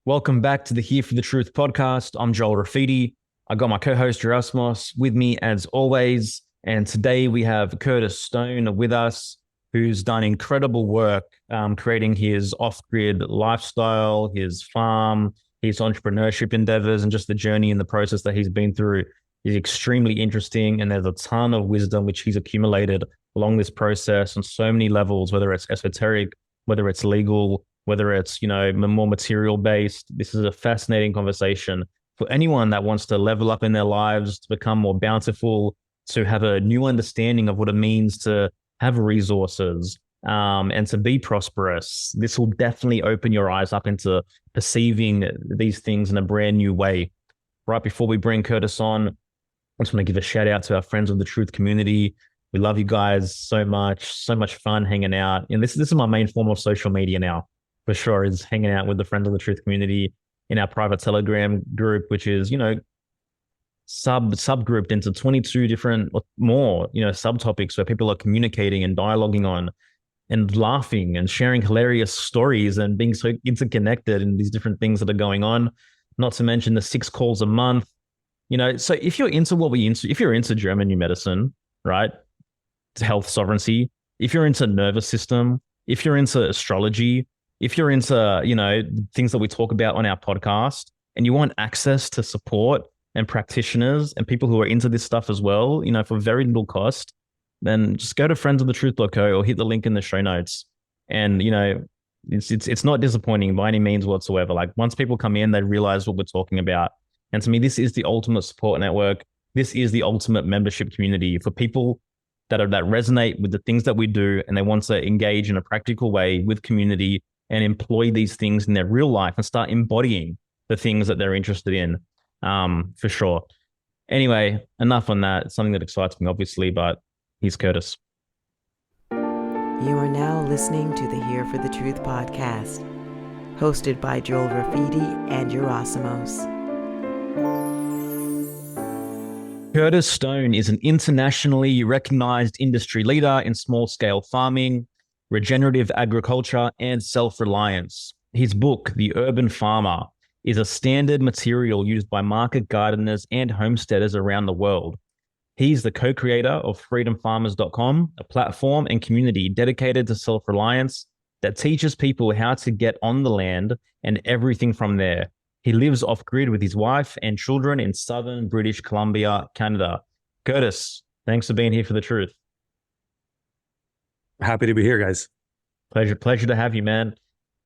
Welcome back to the Here for the Truth podcast. I'm Joel Rafidi. I got my co-host Erasmus with me as always. And today we have Curtis Stone with us, who's done incredible work creating his off-grid lifestyle, his farm, his entrepreneurship endeavors, and just the journey and the process that he's been through is extremely interesting. And there's a ton of wisdom which he's accumulated along this process on so many levels, whether it's esoteric, whether it's legal, whether it's, more material based. This is a fascinating conversation for anyone that wants to level up in their lives, to become more bountiful, to have a new understanding of what it means to have resources, and to be prosperous. This will definitely open your eyes up into perceiving these things in a brand new way. Right before we bring Curtis on, I just want to give a shout out to our friends of the Truth community. We love you guys so much fun hanging out. And this is my main form of social media now, for sure, is hanging out with the Friends of the Truth community in our private Telegram group, which is, subgrouped into 22 different or more, subtopics where people are communicating and dialoguing on and laughing and sharing hilarious stories and being so interconnected in these different things that are going on. Not to mention the 6 calls a month. So if you're into if you're into German new medicine, right? Health sovereignty, if you're into nervous system, if you're into astrology, if you're into, things that we talk about on our podcast, and you want access to support and practitioners and people who are into this stuff as well, for very little cost, then just go to friendsofthetruth.co or hit the link in the show notes. And, it's not disappointing by any means whatsoever. Like, once people come in, they realize what we're talking about. And to me, this is the ultimate support network. This is the ultimate membership community for people that resonate with the things that we do, and they want to engage in a practical way with community and employ these things in their real life and start embodying the things that they're interested in, for sure. Anyway, enough on that. It's something that excites me, obviously, but here's Curtis. You are now listening to the Here for the Truth podcast, hosted by Joel Rafidi and Gerasimos. Curtis Stone is an internationally recognized industry leader in small-scale farming, regenerative agriculture, and self-reliance. His book, The Urban Farmer, is a standard material used by market gardeners and homesteaders around the world. He's the co-creator of freedomfarmers.com, a platform and community dedicated to self-reliance that teaches people how to get on the land and everything from there. He lives off-grid with his wife and children in southern British Columbia, Canada. Curtis, thanks for being here for the truth. Happy to be here, guys. Pleasure to have you, man.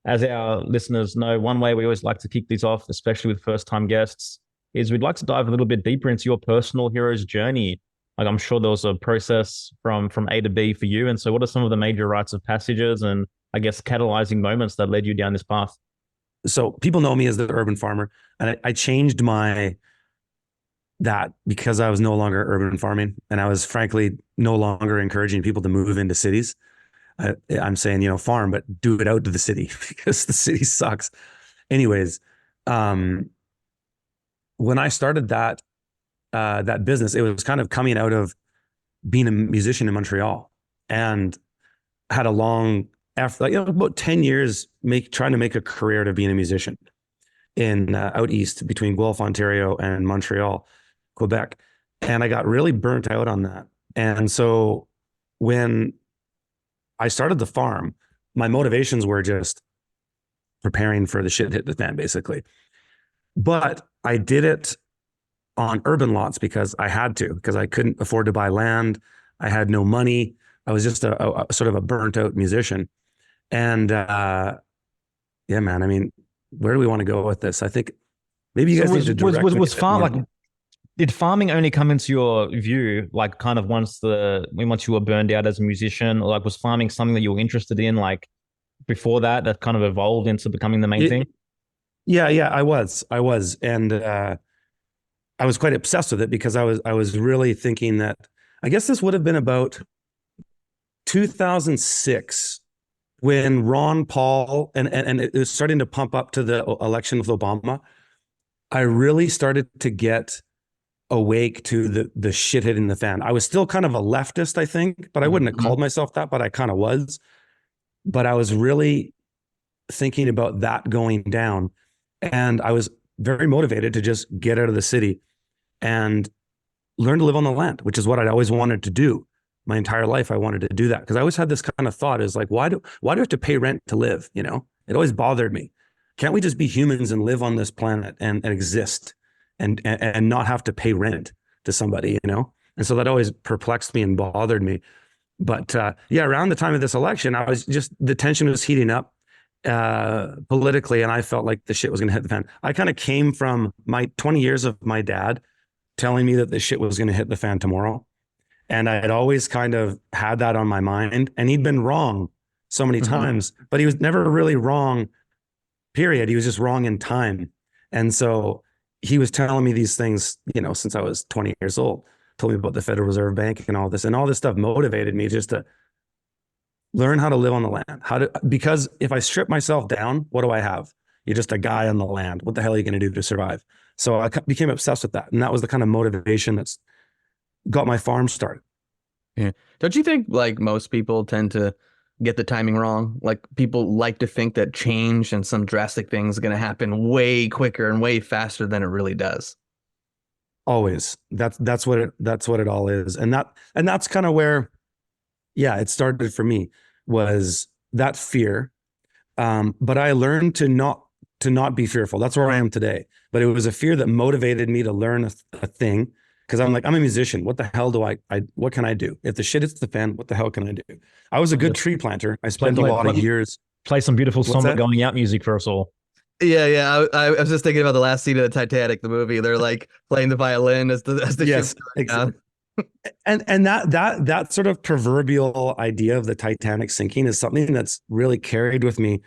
As our listeners know, one way we always like to kick these off, especially with first-time guests, is we'd like to dive a little bit deeper into your personal hero's journey. Like, I'm sure there was a process from A to B for you. And so what are some of the major rites of passages and, I guess, catalyzing moments that led you down this path? So people know me as the urban farmer, and I changed that because I was no longer urban farming, and I was frankly no longer encouraging people to move into cities. I'm saying, farm, but do it out to the city because the city sucks. Anyways, when I started that business, it was kind of coming out of being a musician in Montreal, and had a long, after about 10 years, trying to make a career to being a musician in out east between Guelph, Ontario, and Montreal, Quebec. And I got really burnt out on that. And so when I started the farm, my motivations were just preparing for the shit hit the fan, basically. But I did it on urban lots because I had to, because I couldn't afford to buy land. I had no money. I was just a sort of a burnt out musician. And yeah, man, I mean, where do we want to go with this? I think maybe you guys need to direct me. Did farming only come into your view, like, kind of once you were burned out as a musician? Or, like, was farming something that you were interested in, like, before that kind of evolved into becoming the main thing? Yeah, I was. And I was quite obsessed with it because I was really thinking that, I guess this would have been about 2006 when Ron Paul, and it was starting to pump up to the election with Obama. I really started to get awake to the shit hitting the fan. I was still kind of a leftist, I think, but I wouldn't have called myself that, but I kind of was. But I was really thinking about that going down. And I was very motivated to just get out of the city and learn to live on the land, which is what I'd always wanted to do. My entire life, I wanted to do that because I always had this kind of thought is like, why do I have to pay rent to live? You know, it always bothered me. Can't we just be humans and live on this planet and exist and not have to pay rent to somebody, you know? And so that always perplexed me and bothered me. But yeah, around the time of this election, the tension was heating up politically, and I felt like the shit was going to hit the fan. I kind of came from my 20 years of my dad telling me that the shit was going to hit the fan tomorrow. And I had always kind of had that on my mind, and he'd been wrong so many times, but he was never really wrong, period. He was just wrong in time. And so he was telling me these things, you know, since I was 20 years old, told me about the Federal Reserve Bank and all this stuff motivated me just to learn how to live on the land. Because if I strip myself down, what do I have? You're just a guy on the land. What the hell are you going to do to survive? So I became obsessed with that. And that was the kind of motivation that's got my farm started. Yeah. Don't you think like most people tend to get the timing wrong? Like people like to think that change and some drastic things are going to happen way quicker and way faster than it really does. Always. That's what it all is. And that's kind of where, yeah, it started for me, was that fear. But I learned to not be fearful. That's where I am today. But it was a fear that motivated me to learn a thing. Because I'm like, I'm a musician. What the hell do what can I do? If the shit hits the fan, what the hell can I do? I was a good tree planter. I spent a lot of years. Play some beautiful somber going out music for us all. Yeah. I was just thinking about the last scene of the Titanic, the movie. They're like playing the violin as the yes, ship's exactly. And that sort of proverbial idea of the Titanic sinking is something that's really carried with me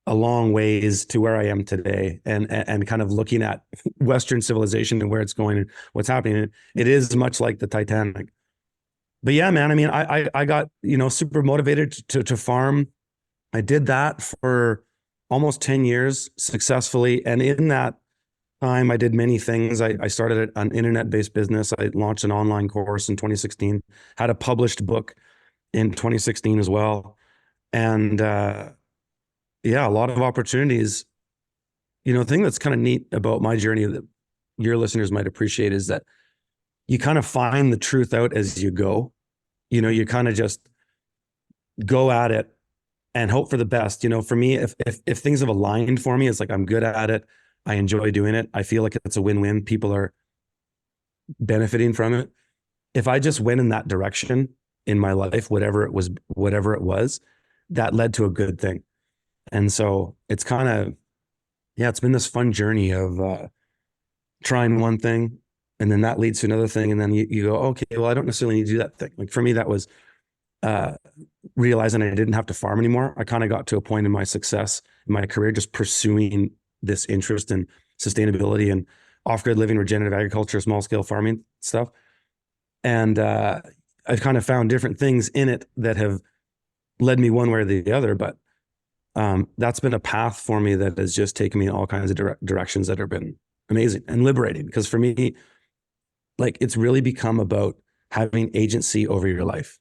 a long ways to where I am today, and kind of looking at Western civilization and where it's going and what's happening. It is much like the Titanic. But yeah, man, I mean, I got, you know, super motivated to farm. I did that for almost 10 years successfully. And in that time, I did many things. I started an internet-based business. I launched an online course in 2016, had a published book in 2016 as well. And yeah, a lot of opportunities. You know, the thing that's kind of neat about my journey that your listeners might appreciate is that you kind of find the truth out as you go. You know, you kind of just go at it and hope for the best. You know, for me, if things have aligned for me, it's like I'm good at it. I enjoy doing it. I feel like it's a win-win. People are benefiting from it. If I just went in that direction in my life, whatever it was, that led to a good thing. And so it's kind of, yeah, it's been this fun journey of trying one thing, and then that leads to another thing. And then you go, okay, well, I don't necessarily need to do that thing. Like for me, that was realizing I didn't have to farm anymore. I kind of got to a point in my success in my career, just pursuing this interest in sustainability and off-grid living, regenerative agriculture, small scale farming stuff. And I've kind of found different things in it that have led me one way or the other, but that's been a path for me that has just taken me in all kinds of directions that have been amazing and liberating. Because for me, like, it's really become about having agency over your life,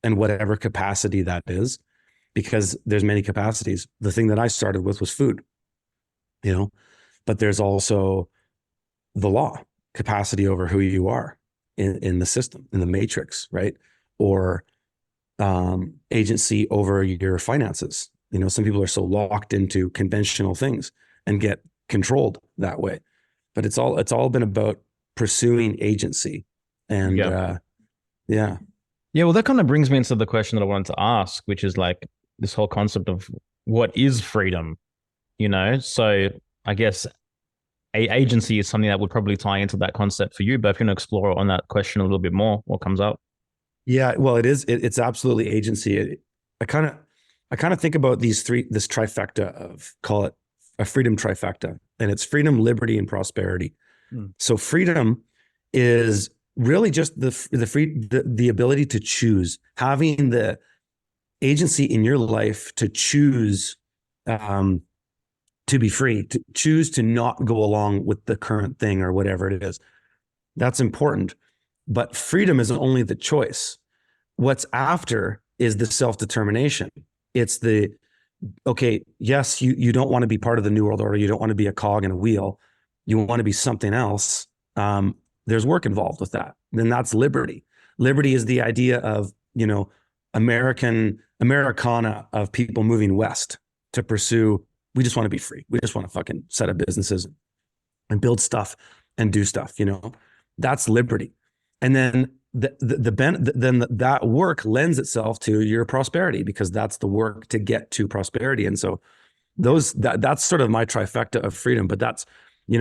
and whatever capacity that is, because there's many capacities. The thing that I started with was food, you know, but there's also the law, capacity over who you are in the system, in the matrix, right? Or agency over your finances. You know, some people are so locked into conventional things and get controlled that way. But it's all been about pursuing agency. And yeah. Well, that kind of brings me into the question that I wanted to ask, which is like this whole concept of what is freedom, you know? So I guess agency is something that would probably tie into that concept for you, but if you're going to explore on that question a little bit more, what comes up? Yeah, well, it's absolutely agency. I kind of think about this trifecta of, call it a freedom trifecta, and it's freedom, liberty, and prosperity. So freedom is really just the ability to choose, having the agency in your life to choose to be free, to choose to not go along with the current thing or whatever it is. That's important. But freedom is only the choice. What's after is the self-determination. It's the okay, yes, you don't want to be part of the new world order. You don't want to be a cog in a wheel. You want to be something else. There's work involved with that. Then that's liberty. Liberty is the idea of, Americana of people moving west to pursue. We just want to be free. We just want to fucking set up businesses and build stuff and do stuff. That's liberty. And then that work lends itself to your prosperity, because that's the work to get to prosperity. And so that's sort of my trifecta of freedom. But that's,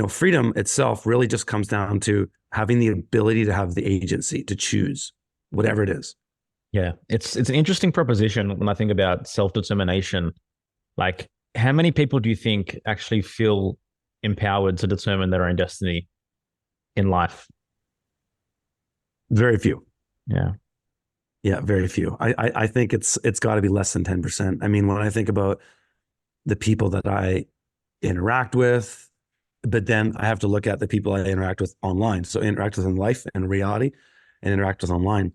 freedom itself really just comes down to having the ability to have the agency to choose whatever it is. Yeah, it's an interesting proposition when I think about self-determination. Like, how many people do you think actually feel empowered to determine their own destiny in life? Very few. Yeah. Yeah, very few. I think it's got to be less than 10%. I mean, when I think about the people that I interact with, but then I have to look at the people I interact with online. So interact with in life and reality, and interact with online.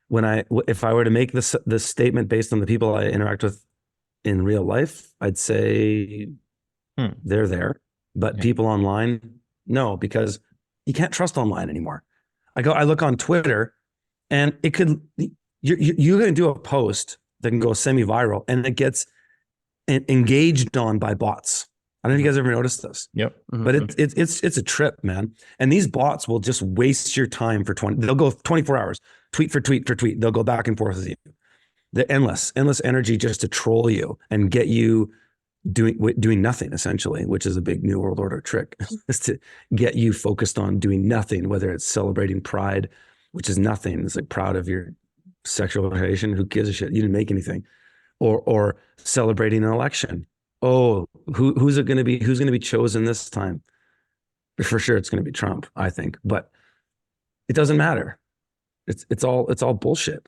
If I were to make this statement based on the people I interact with in real life, I'd say they're there. But people online, no, because you can't trust online anymore. I look on Twitter, and it could, you're going to do a post that can go semi-viral, and it gets engaged on by bots. I don't know if you guys ever noticed this. Yep. But it's a trip, man. And these bots will just waste your time for they'll go 24 hours, tweet for tweet for tweet. They'll go back and forth with you. The endless energy just to troll you and get you doing nothing, essentially, which is a big New World Order trick, is to get you focused on doing nothing, whether it's celebrating pride, which is nothing. It's like proud of your sexual orientation. Who gives a shit? You didn't make anything. Or celebrating an election. Oh, who's it going to be? Who's going to be chosen this time? For sure, it's going to be Trump, I think. But it doesn't matter. It's all bullshit.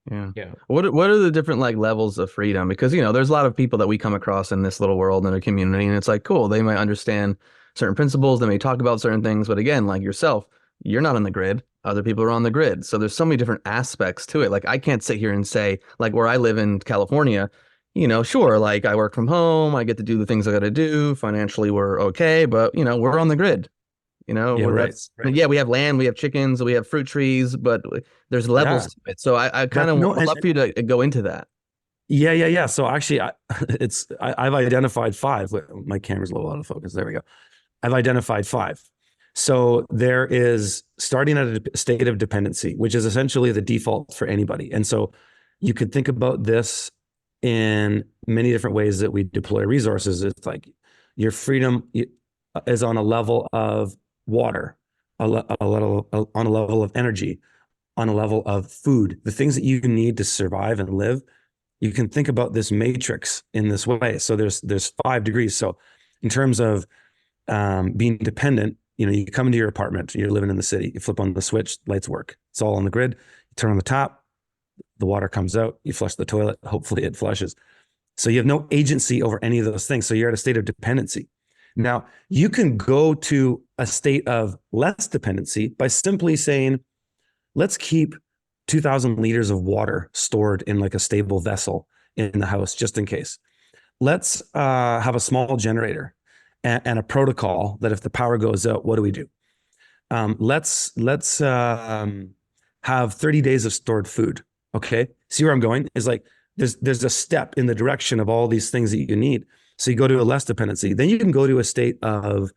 Yeah. What are the different levels of freedom? Because there's a lot of people that we come across in this little world in a community, and it's like, cool, they might understand certain principles, they may talk about certain things, but again, like yourself, you're not on the grid. Other people are on the grid. So there's so many different aspects to it. Like, I can't sit here and say, like, where I live in California, sure, like, I work from home, I get to do the things I got to do. Financially, we're okay, but we're on the grid. Right. Yeah, we have land, we have chickens, we have fruit trees, but there's levels to it. So I kind of would love for you to go into that. Yeah. So actually, I've identified 5. My camera's a little out of focus. There we go. I've identified 5. So there is starting at a state of dependency, which is essentially the default for anybody. And so you could think about this in many different ways that we deploy resources. It's like your freedom is on a level of water, on a level of energy, on a level of food, the things that you need to survive and live. You can think about this matrix in this way. So there's 5 degrees. So in terms of being dependent, you come into your apartment, you're living in the city, you flip on the switch, lights work. It's all on the grid. You turn on the tap, the water comes out, you flush the toilet, hopefully it flushes. So you have no agency over any of those things. So you're at a state of dependency. Now, you can go to a state of less dependency by simply saying, let's keep 2,000 liters of water stored in like a stable vessel in the house, just in case. Let's have a small generator and a protocol that if the power goes out, what do we do? Let's have 30 days of stored food. Okay. See where I'm going? Is like, there's a step in the direction of all these things that you need. So you go to a less dependency. Then you can go to a state of,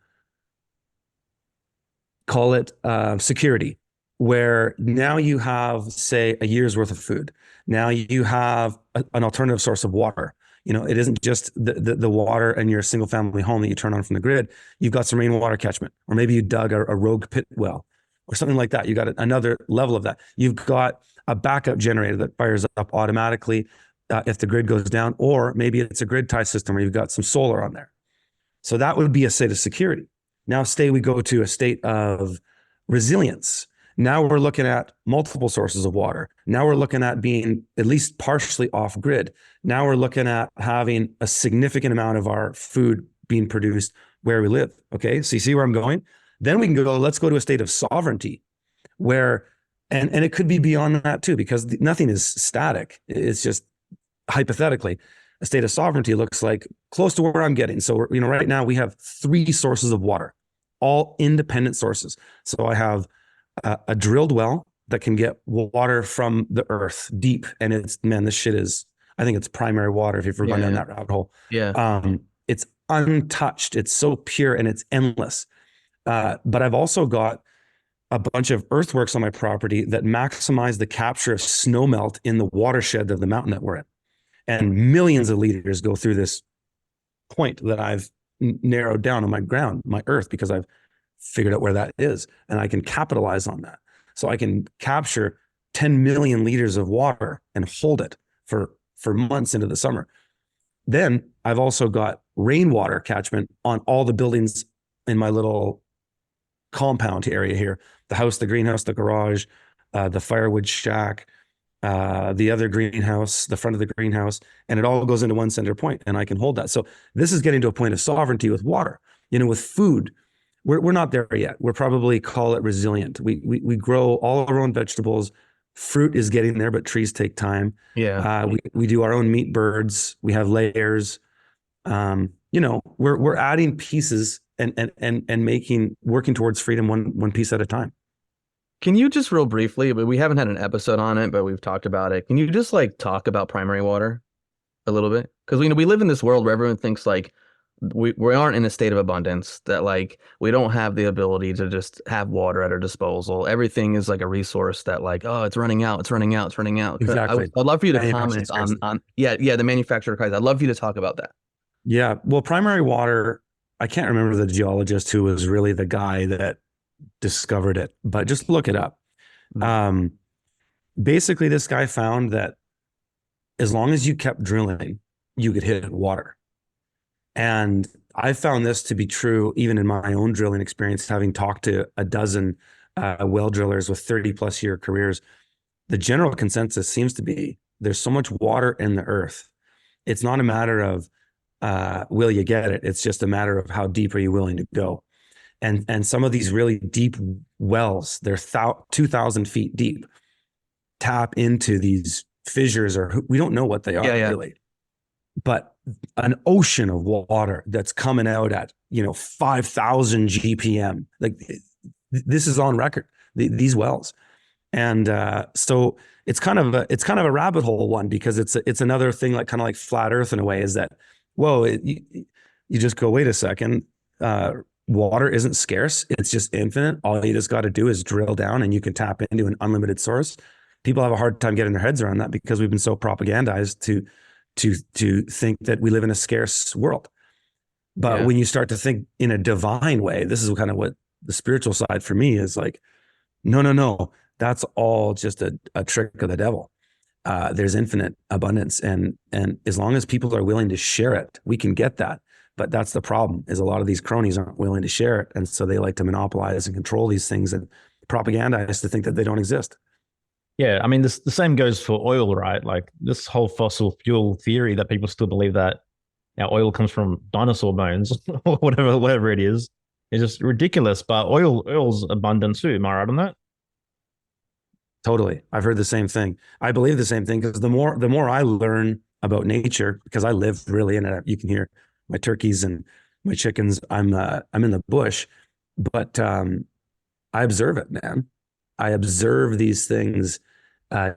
call it security, where now you have, say, a year's worth of food. Now you have an alternative source of water. It isn't just the water in your single family home that you turn on from the grid. You've got some rainwater catchment, or maybe you dug a rogue pit well or something like that. You got another level of that. You've got a backup generator that fires up automatically if the grid goes down, or maybe it's a grid tie system where you've got some solar on there. So that would be a state of security. Now, we go to a state of resilience. Now we're looking at multiple sources of water. Now we're looking at being at least partially off grid. Now we're looking at having a significant amount of our food being produced where we live. Okay. So you see where I'm going? Then we can let's go to a state of sovereignty where, and it could be beyond that too, because nothing is static. It's just hypothetically, a state of sovereignty looks like close to where I'm getting. So, right now we have 3 sources of water, all independent sources. So I have a drilled well that can get water from the earth deep. And this shit is, I think it's primary water if you've ever gone down that rabbit hole. Yeah. It's untouched. It's so pure and it's endless. But I've also got a bunch of earthworks on my property that maximize the capture of snowmelt in the watershed of the mountain that we're in. And millions of liters go through this point that I've narrowed down on my ground, my earth, because I've figured out where that is. And I can capitalize on that. So I can capture 10 million liters of water and hold it for months into the summer. Then I've also got rainwater catchment on all the buildings in my little compound area here: the house, the greenhouse, the garage, the firewood shack, the other greenhouse, the front of the greenhouse, and it all goes into one center point, and I can hold that. So this is getting to a point of sovereignty with water. With food, we're not there yet. We're probably, call it resilient. We grow all our own vegetables. Fruit is getting there, but trees take time. Yeah. We do our own meat birds. We have layers. We're adding pieces and working towards freedom one piece at a time. Can you just real briefly, but we haven't had an episode on it, but we've talked about it. Can you just talk about primary water a little bit? Because we live in this world where everyone thinks we aren't in a state of abundance, that we don't have the ability to just have water at our disposal. Everything is a resource that oh, it's running out. Exactly. I'd love for you to comment on the manufacturer crisis. I'd love for you to talk about that. Yeah. Well, primary water, I can't remember the geologist who was really the guy that discovered it, but just look it up. Basically, this guy found that as long as you kept drilling, you could hit water. And I found this to be true even in my own drilling experience, having talked to a dozen well drillers with 30+ year careers. The general consensus seems to be there's so much water in the earth. It's not a matter of will you get it? It's just a matter of how deep are you willing to go. And some of these really deep wells, they're 2,000 feet deep, tap into these fissures, or we don't know what they are really. But an ocean of water that's coming out at 5,000 GPM. This is on record. These wells, and so it's kind of a rabbit hole one, because it's another thing kind of like flat Earth in a way. Is that you just go, wait a second, water isn't scarce; it's just infinite. All you just got to do is drill down, and you can tap into an unlimited source. People have a hard time getting their heads around that because we've been so propagandized to think that we live in a scarce world. But when you start to think in a divine way, this is kind of what the spiritual side for me is no, that's all just a trick of the devil. There's infinite abundance. And as long as people are willing to share it, we can get that. But that's the problem, is a lot of these cronies aren't willing to share it. And so they like to monopolize and control these things and propagandize to think that they don't exist. Yeah, I mean, the same goes for oil, right? This whole fossil fuel theory that people still believe that our oil comes from dinosaur bones or whatever it is just ridiculous. But oil's abundant too. Am I right on that? Totally. I've heard the same thing. I believe the same thing, because the more I learn about nature, because I live really in it. You can hear my turkeys and my chickens. I'm in the bush, but I observe it, man. I observe these things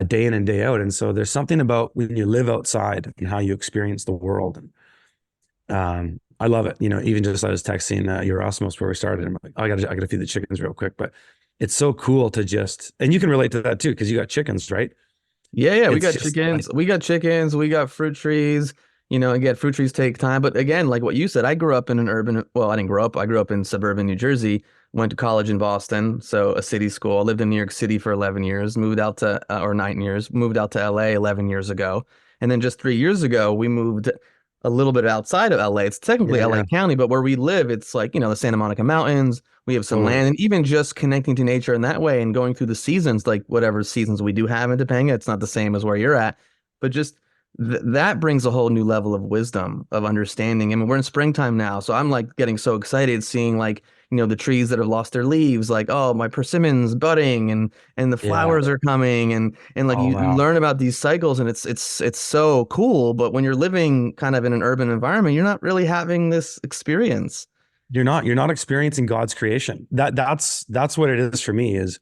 day in and day out. And so there's something about when you live outside and how you experience the world. And I love it. Even just I was texting Erasmus before we started. I'm like, I gotta feed the chickens real quick. But it's so cool to and you can relate to that too, because you got chickens, right? Yeah. We got chickens. We got chickens. We got fruit trees. Again, fruit trees take time. But again, like what you said, I grew up in I didn't grow up. I grew up in suburban New Jersey. Went to college in Boston, so a city school. I lived in New York City for 11 years, moved out to, or 9 years, moved out to LA 11 years ago. And then just 3 years ago, we moved a little bit outside of LA. It's technically LA County, but where we live, it's the Santa Monica Mountains. We have some land, and even just connecting to nature in that way and going through the seasons, whatever seasons we do have in Topanga, it's not the same as where you're at, but just that brings a whole new level of wisdom, of understanding. I mean, we're in springtime now, so I'm getting so excited seeing the trees that have lost their leaves, like, oh, my persimmon's budding and the Yeah. flowers are coming, and like Oh, you wow. learn about these cycles, and it's so cool. But when you're living kind of in an urban environment, you're not really having this experience. You're not experiencing God's creation. That's what it is for me. Is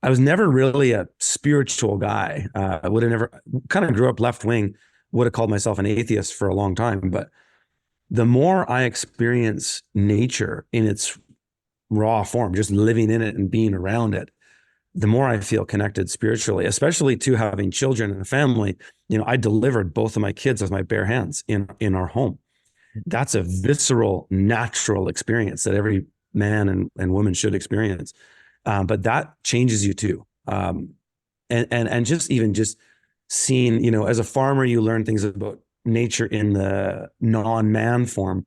I was never really a spiritual guy. I would have never kind of grew up left wing, would have called myself an atheist for a long time. But the more I experience nature in its raw form, just living in it and being around it, the more I feel connected spiritually, especially to having children and a family. I delivered both of my kids with my bare hands in our home. That's a visceral, natural experience that every man and woman should experience. But that changes you too. And just seeing, as a farmer, you learn things about nature in the non-man form,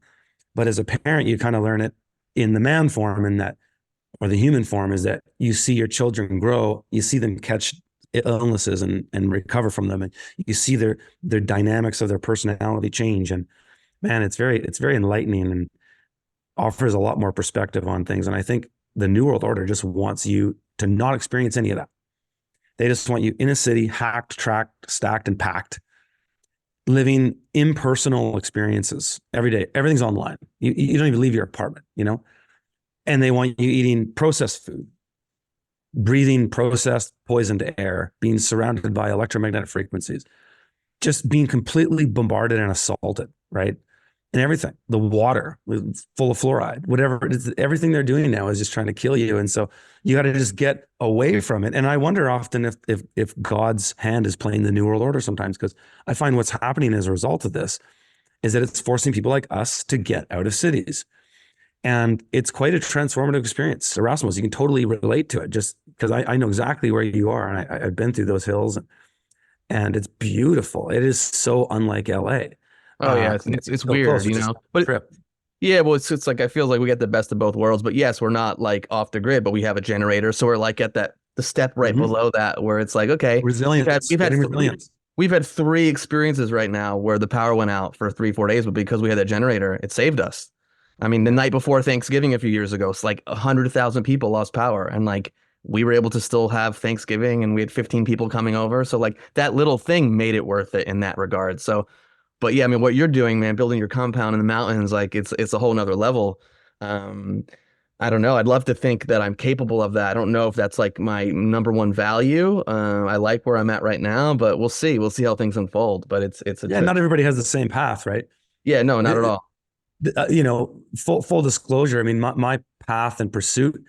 but as a parent, you kind of learn it in the man form, and that, or the human form, is that you see your children grow, you see them catch illnesses and recover from them, and you see their dynamics of their personality change. And man, it's very enlightening and offers a lot more perspective on things. And I think the New World Order just wants you to not experience any of that. They just want you in a city, hacked, tracked, stacked, and packed, living impersonal experiences every day. Everything's online. You don't even leave your apartment, and they want you eating processed food, breathing processed poisoned air, being surrounded by electromagnetic frequencies, just being completely bombarded and assaulted, right? And everything, the water full of fluoride, whatever it is, everything they're doing now is just trying to kill you. And so you got to just get away from it. And I wonder often if God's hand is playing the New World Order sometimes, because I find what's happening as a result of this is that it's forcing people like us to get out of cities. And it's quite a transformative experience. Erasmus, you can totally relate to it, just because I know exactly where you are. And I've been through those hills, and it's beautiful. It is so unlike LA. Oh yeah, it's so weird, close, just but trip. yeah, well, it's like I feel like we get the best of both worlds. But yes, we're not like off the grid, but we have a generator, so we're like at the step right below that, where it's like, okay, Resilience, we've had getting resilience. we've had three experiences right now where the power went out for 3-4 days, but because we had that generator, it saved us. I mean, the night before Thanksgiving a few years ago, it's like 100,000 people lost power, and like we were able to still have Thanksgiving, and we had 15 people coming over. So like that little thing made it worth it in that regard. So. But yeah, I mean, what you're doing, man, building your compound in the mountains, like it's a whole nother level. Um, I don't know. I'd love to think that I'm capable of that. I don't know if that's like my number one value. I like where I'm at right now, but we'll see. We'll see how things unfold. But it's a Yeah, not everybody has the same path, right? yeah, no, not at all. Full disclosure. I mean, my path and pursuit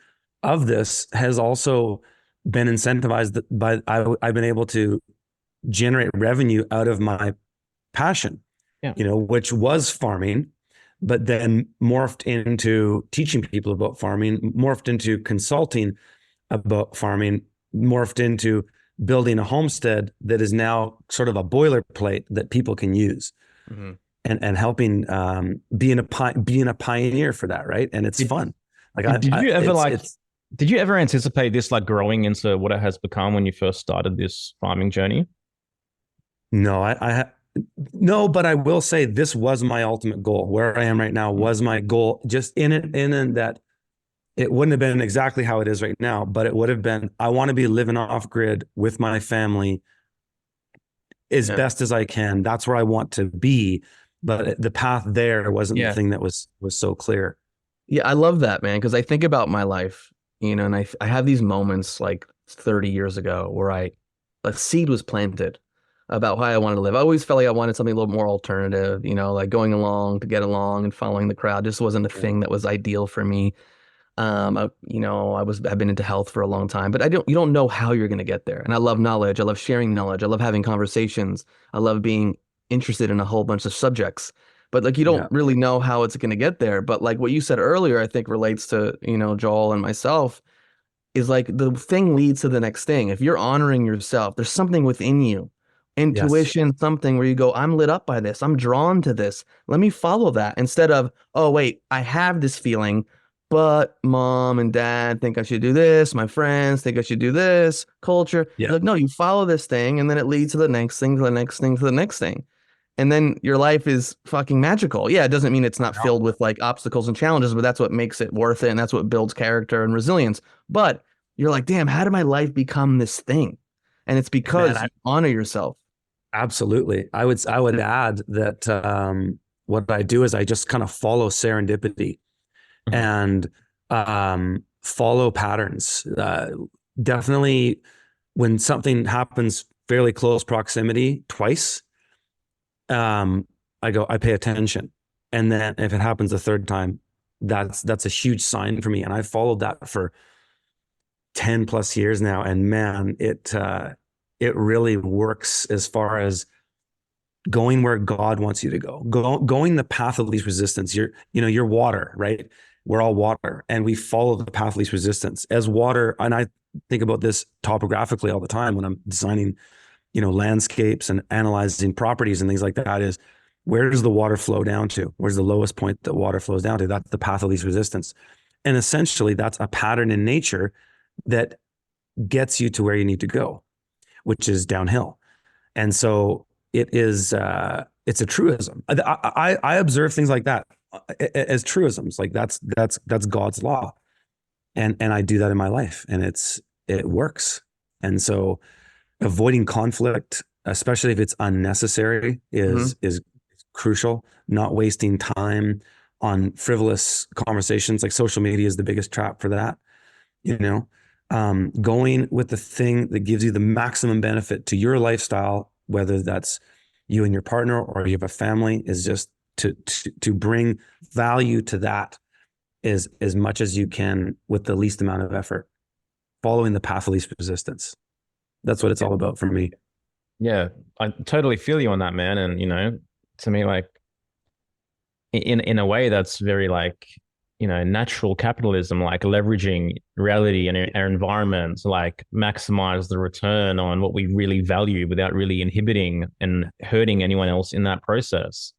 of this has also been incentivized by I've been able to generate revenue out of my passion, which was farming, but then morphed into teaching people about farming, morphed into consulting about farming, morphed into building a homestead that is now sort of a boilerplate that people can use, and helping being a pioneer for that, right? And it's fun. Like, did you ever anticipate this like growing into what it has become when you first started this farming journey? No, no, but I will say this was my ultimate goal. Where I am right now was my goal, just in that it wouldn't have been exactly how it is right now, but it would have been, I want to be living off grid with my family as best as I can. That's where I want to be. But the path there wasn't the thing that was so clear. Yeah, I love that, man, because I think about my life, and I have these moments like 30 years ago where a seed was planted about how I wanted to live. I always felt like I wanted something a little more alternative, like going along to get along and following the crowd just wasn't a thing that was ideal for me. I've been into health for a long time, but you don't know how you're going to get there. And I love knowledge. I love sharing knowledge. I love having conversations. I love being interested in a whole bunch of subjects, but like, you don't really know how it's going to get there. But like what you said earlier, I think relates to, Joel and myself, is like the thing leads to the next thing. If you're honoring yourself, there's something within you. Intuition, something where you go, I'm lit up by this. I'm drawn to this. Let me follow that instead of, oh, wait, I have this feeling, but mom and dad think I should do this. My friends think I should do this. Culture. Yeah. Like, no, you follow this thing and then it leads to the next thing, to the next thing, to the next thing. and then your life is fucking magical. Yeah, it doesn't mean it's not filled with like obstacles and challenges, but that's what makes it worth it, and that's what builds character and resilience. But you're like, damn, how did my life become this thing? And it's because you honor yourself. Absolutely. I would add that what I do is I just kind of follow serendipity and follow patterns. Definitely when something happens fairly close proximity twice, I pay attention. And then if it happens a third time, that's a huge sign for me. And I followed that for 10 plus years now. And man, it really works as far as going where God wants you to go, going the path of least resistance. You're water, right? We're all water, and we follow the path of least resistance as water. And I think about this topographically all the time when I'm designing, landscapes and analyzing properties and things like that, is where does the water flow down to? Where's the lowest point that water flows down to? That's the path of least resistance. And essentially that's a pattern in nature that gets you to where you need to go, which is downhill. And so it's a truism. I observe things like that as truisms. Like that's God's law. And I do that in my life, and it works. And so avoiding conflict, especially if it's unnecessary, is crucial. Not wasting time on frivolous conversations. Like social media is the biggest trap for that. Going with the thing that gives you the maximum benefit to your lifestyle, whether that's you and your partner or you have a family, is just to bring value to that as much as you can with the least amount of effort, following the path of least resistance. That's what it's all about for me. Yeah, I totally feel you on that, man. And, to me, like in a way that's very like, natural capitalism, like leveraging reality and our environment to like maximize the return on what we really value without really inhibiting and hurting anyone else in that process.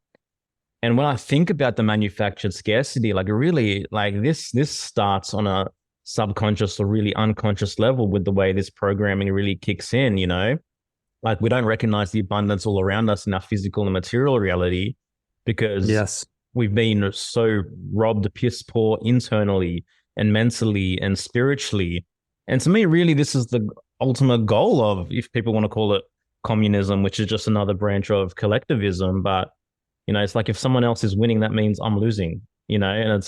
And when I think about the manufactured scarcity, like really, like this starts on a subconscious or really unconscious level with the way this programming really kicks in, like we don't recognize the abundance all around us in our physical and material reality because we've been so robbed piss poor internally and mentally and spiritually. And to me, really, this is the ultimate goal of, if people want to call it communism, which is just another branch of collectivism. But, it's like if someone else is winning, that means I'm losing, and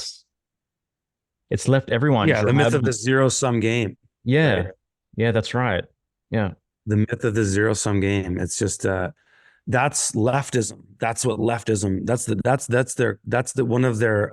it's left everyone. Yeah, the myth of the zero-sum game. Yeah. Right? Yeah, that's right. Yeah. The myth of the zero-sum game. It's just that's leftism. That's what leftism. That's one of their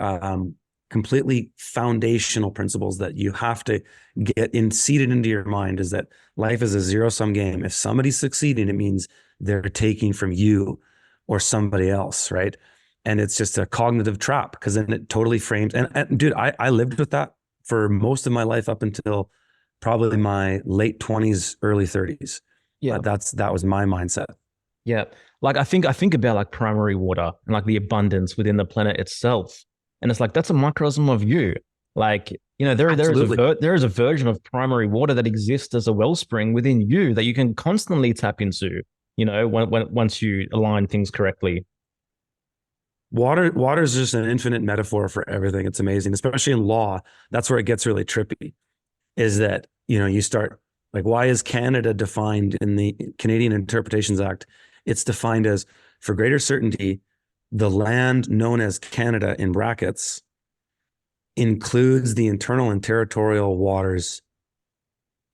completely foundational principles that you have to get seeded into your mind, is that life is a zero-sum game. If somebody's succeeding, it means they're taking from you or somebody else, right? And it's just a cognitive trap, because then it totally frames. And dude, I lived with that for most of my life up until probably my late 20s, early 30s. Yeah, that was my mindset. Yeah, like I think about like primary water and like the abundance within the planet itself, and it's like that's a microcosm of you. Like there is a version of primary water that exists as a wellspring within you that you can constantly tap into. Once you align things correctly. Water is just an infinite metaphor for everything. It's amazing, especially in law. That's where it gets really trippy. Is that you start like, why is Canada defined in the Canadian Interpretations Act? It's defined as, for greater certainty, the land known as Canada in brackets includes the internal and territorial waters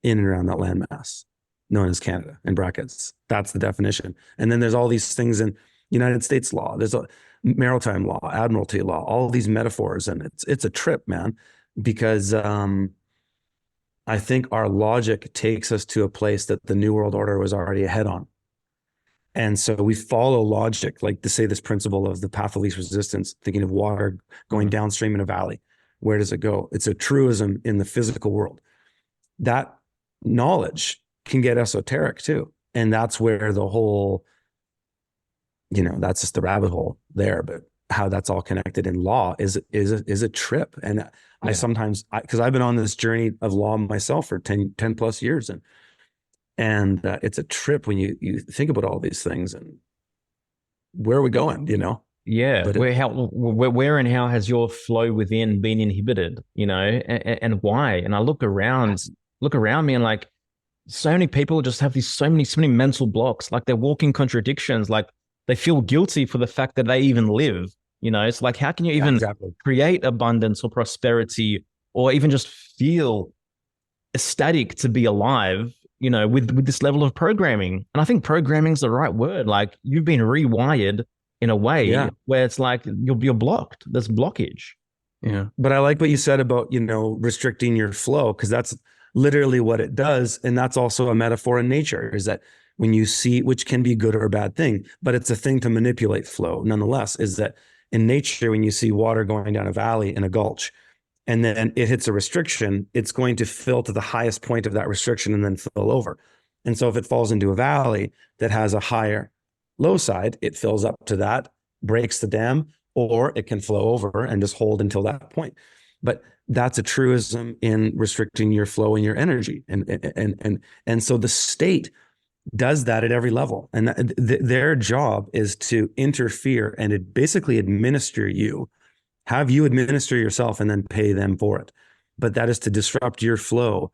in and around that landmass known as Canada in brackets. That's the definition. And then there's all these things in United States law. There's a maritime law, admiralty law, all these metaphors. And it's a trip, man, because I think our logic takes us to a place that the New World Order was already ahead on. And so we follow logic, like to say this principle of the path of least resistance, thinking of water going downstream in a valley. Where does it go? It's a truism in the physical world. That knowledge can get esoteric too. And that's where the whole, that's just the rabbit hole there. But how that's all connected in law is a trip. And yeah. I sometimes, because I've been on this journey of law myself for 10 plus years. And it's a trip when you think about all these things. And where are we going, you know? Yeah, But it, where and how has your flow within been inhibited, you know, and why? And I look around me and like so many people just have these so many mental blocks, like they're walking contradictions, like they feel guilty for the fact that they even live, you know. It's like how can you yeah, even exactly. create abundance or prosperity or even just feel ecstatic to be alive, you know, with this level of programming. And I think programming is the right word. Like you've been rewired in a way Yeah. where it's like you're blocked. There's blockage. Yeah. But I like what you said about, you know, restricting your flow, because that's literally what it does. And that's also a metaphor in nature, is that when you see, which can be good or a bad thing, but it's a thing to manipulate flow nonetheless, is that in nature, when you see water going down a valley in a gulch, and then it hits a restriction, it's going to fill to the highest point of that restriction and then fill over. And so if it falls into a valley that has a higher low side, it fills up to that, breaks the dam, or it can flow over and just hold until that point. But that's a truism in restricting your flow and your energy. And so the state does that at every level. And their job is to interfere and basically administer you, have you administer yourself and then pay them for it. But that is to disrupt your flow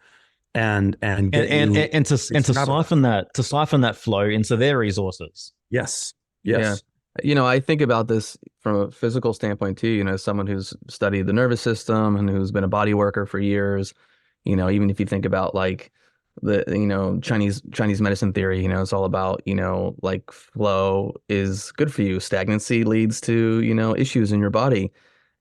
and get And to siphon that flow into their resources. Yes. Yeah. Yes. You know, I think about this from a physical standpoint too, you know, someone who's studied the nervous system and who's been a body worker for years, you know, even if you think about like the, you know, Chinese medicine theory, you know, it's all about, you know, like flow is good for you. Stagnancy leads to, you know, issues in your body.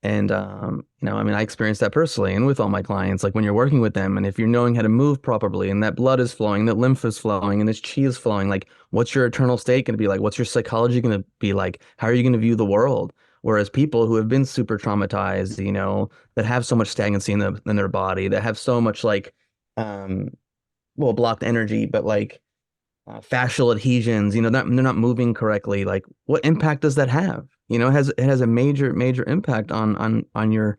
And, you know, I mean, I experienced that personally and with all my clients, like when you're working with them and if you're knowing how to move properly and that blood is flowing, that lymph is flowing and this chi is flowing, like what's your eternal state going to be like? What's your psychology going to be like? How are you going to view the world? Whereas people who have been super traumatized, you know, that have so much stagnancy in their body, that have so much like, um, well, blocked energy, but like fascial adhesions, you know, that they're not moving correctly. Like, what impact does that have? You know, it has a major impact on your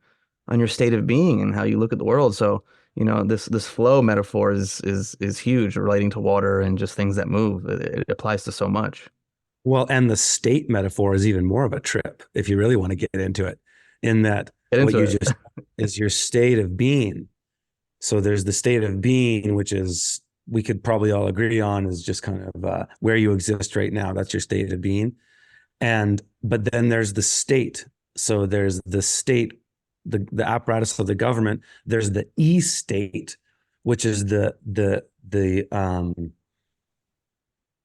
state of being and how you look at the world. So, you know, this flow metaphor is huge, relating to water and just things that move. It applies to so much. Well, and the state metaphor is even more of a trip if you really want to get into it, in that Get what into you it. just is your state of being. So there's the state of being, which is, we could probably all agree on, is just kind of where you exist right now. That's your state of being. But then there's the state. So there's the state, the apparatus of the government. There's the e-state, which is the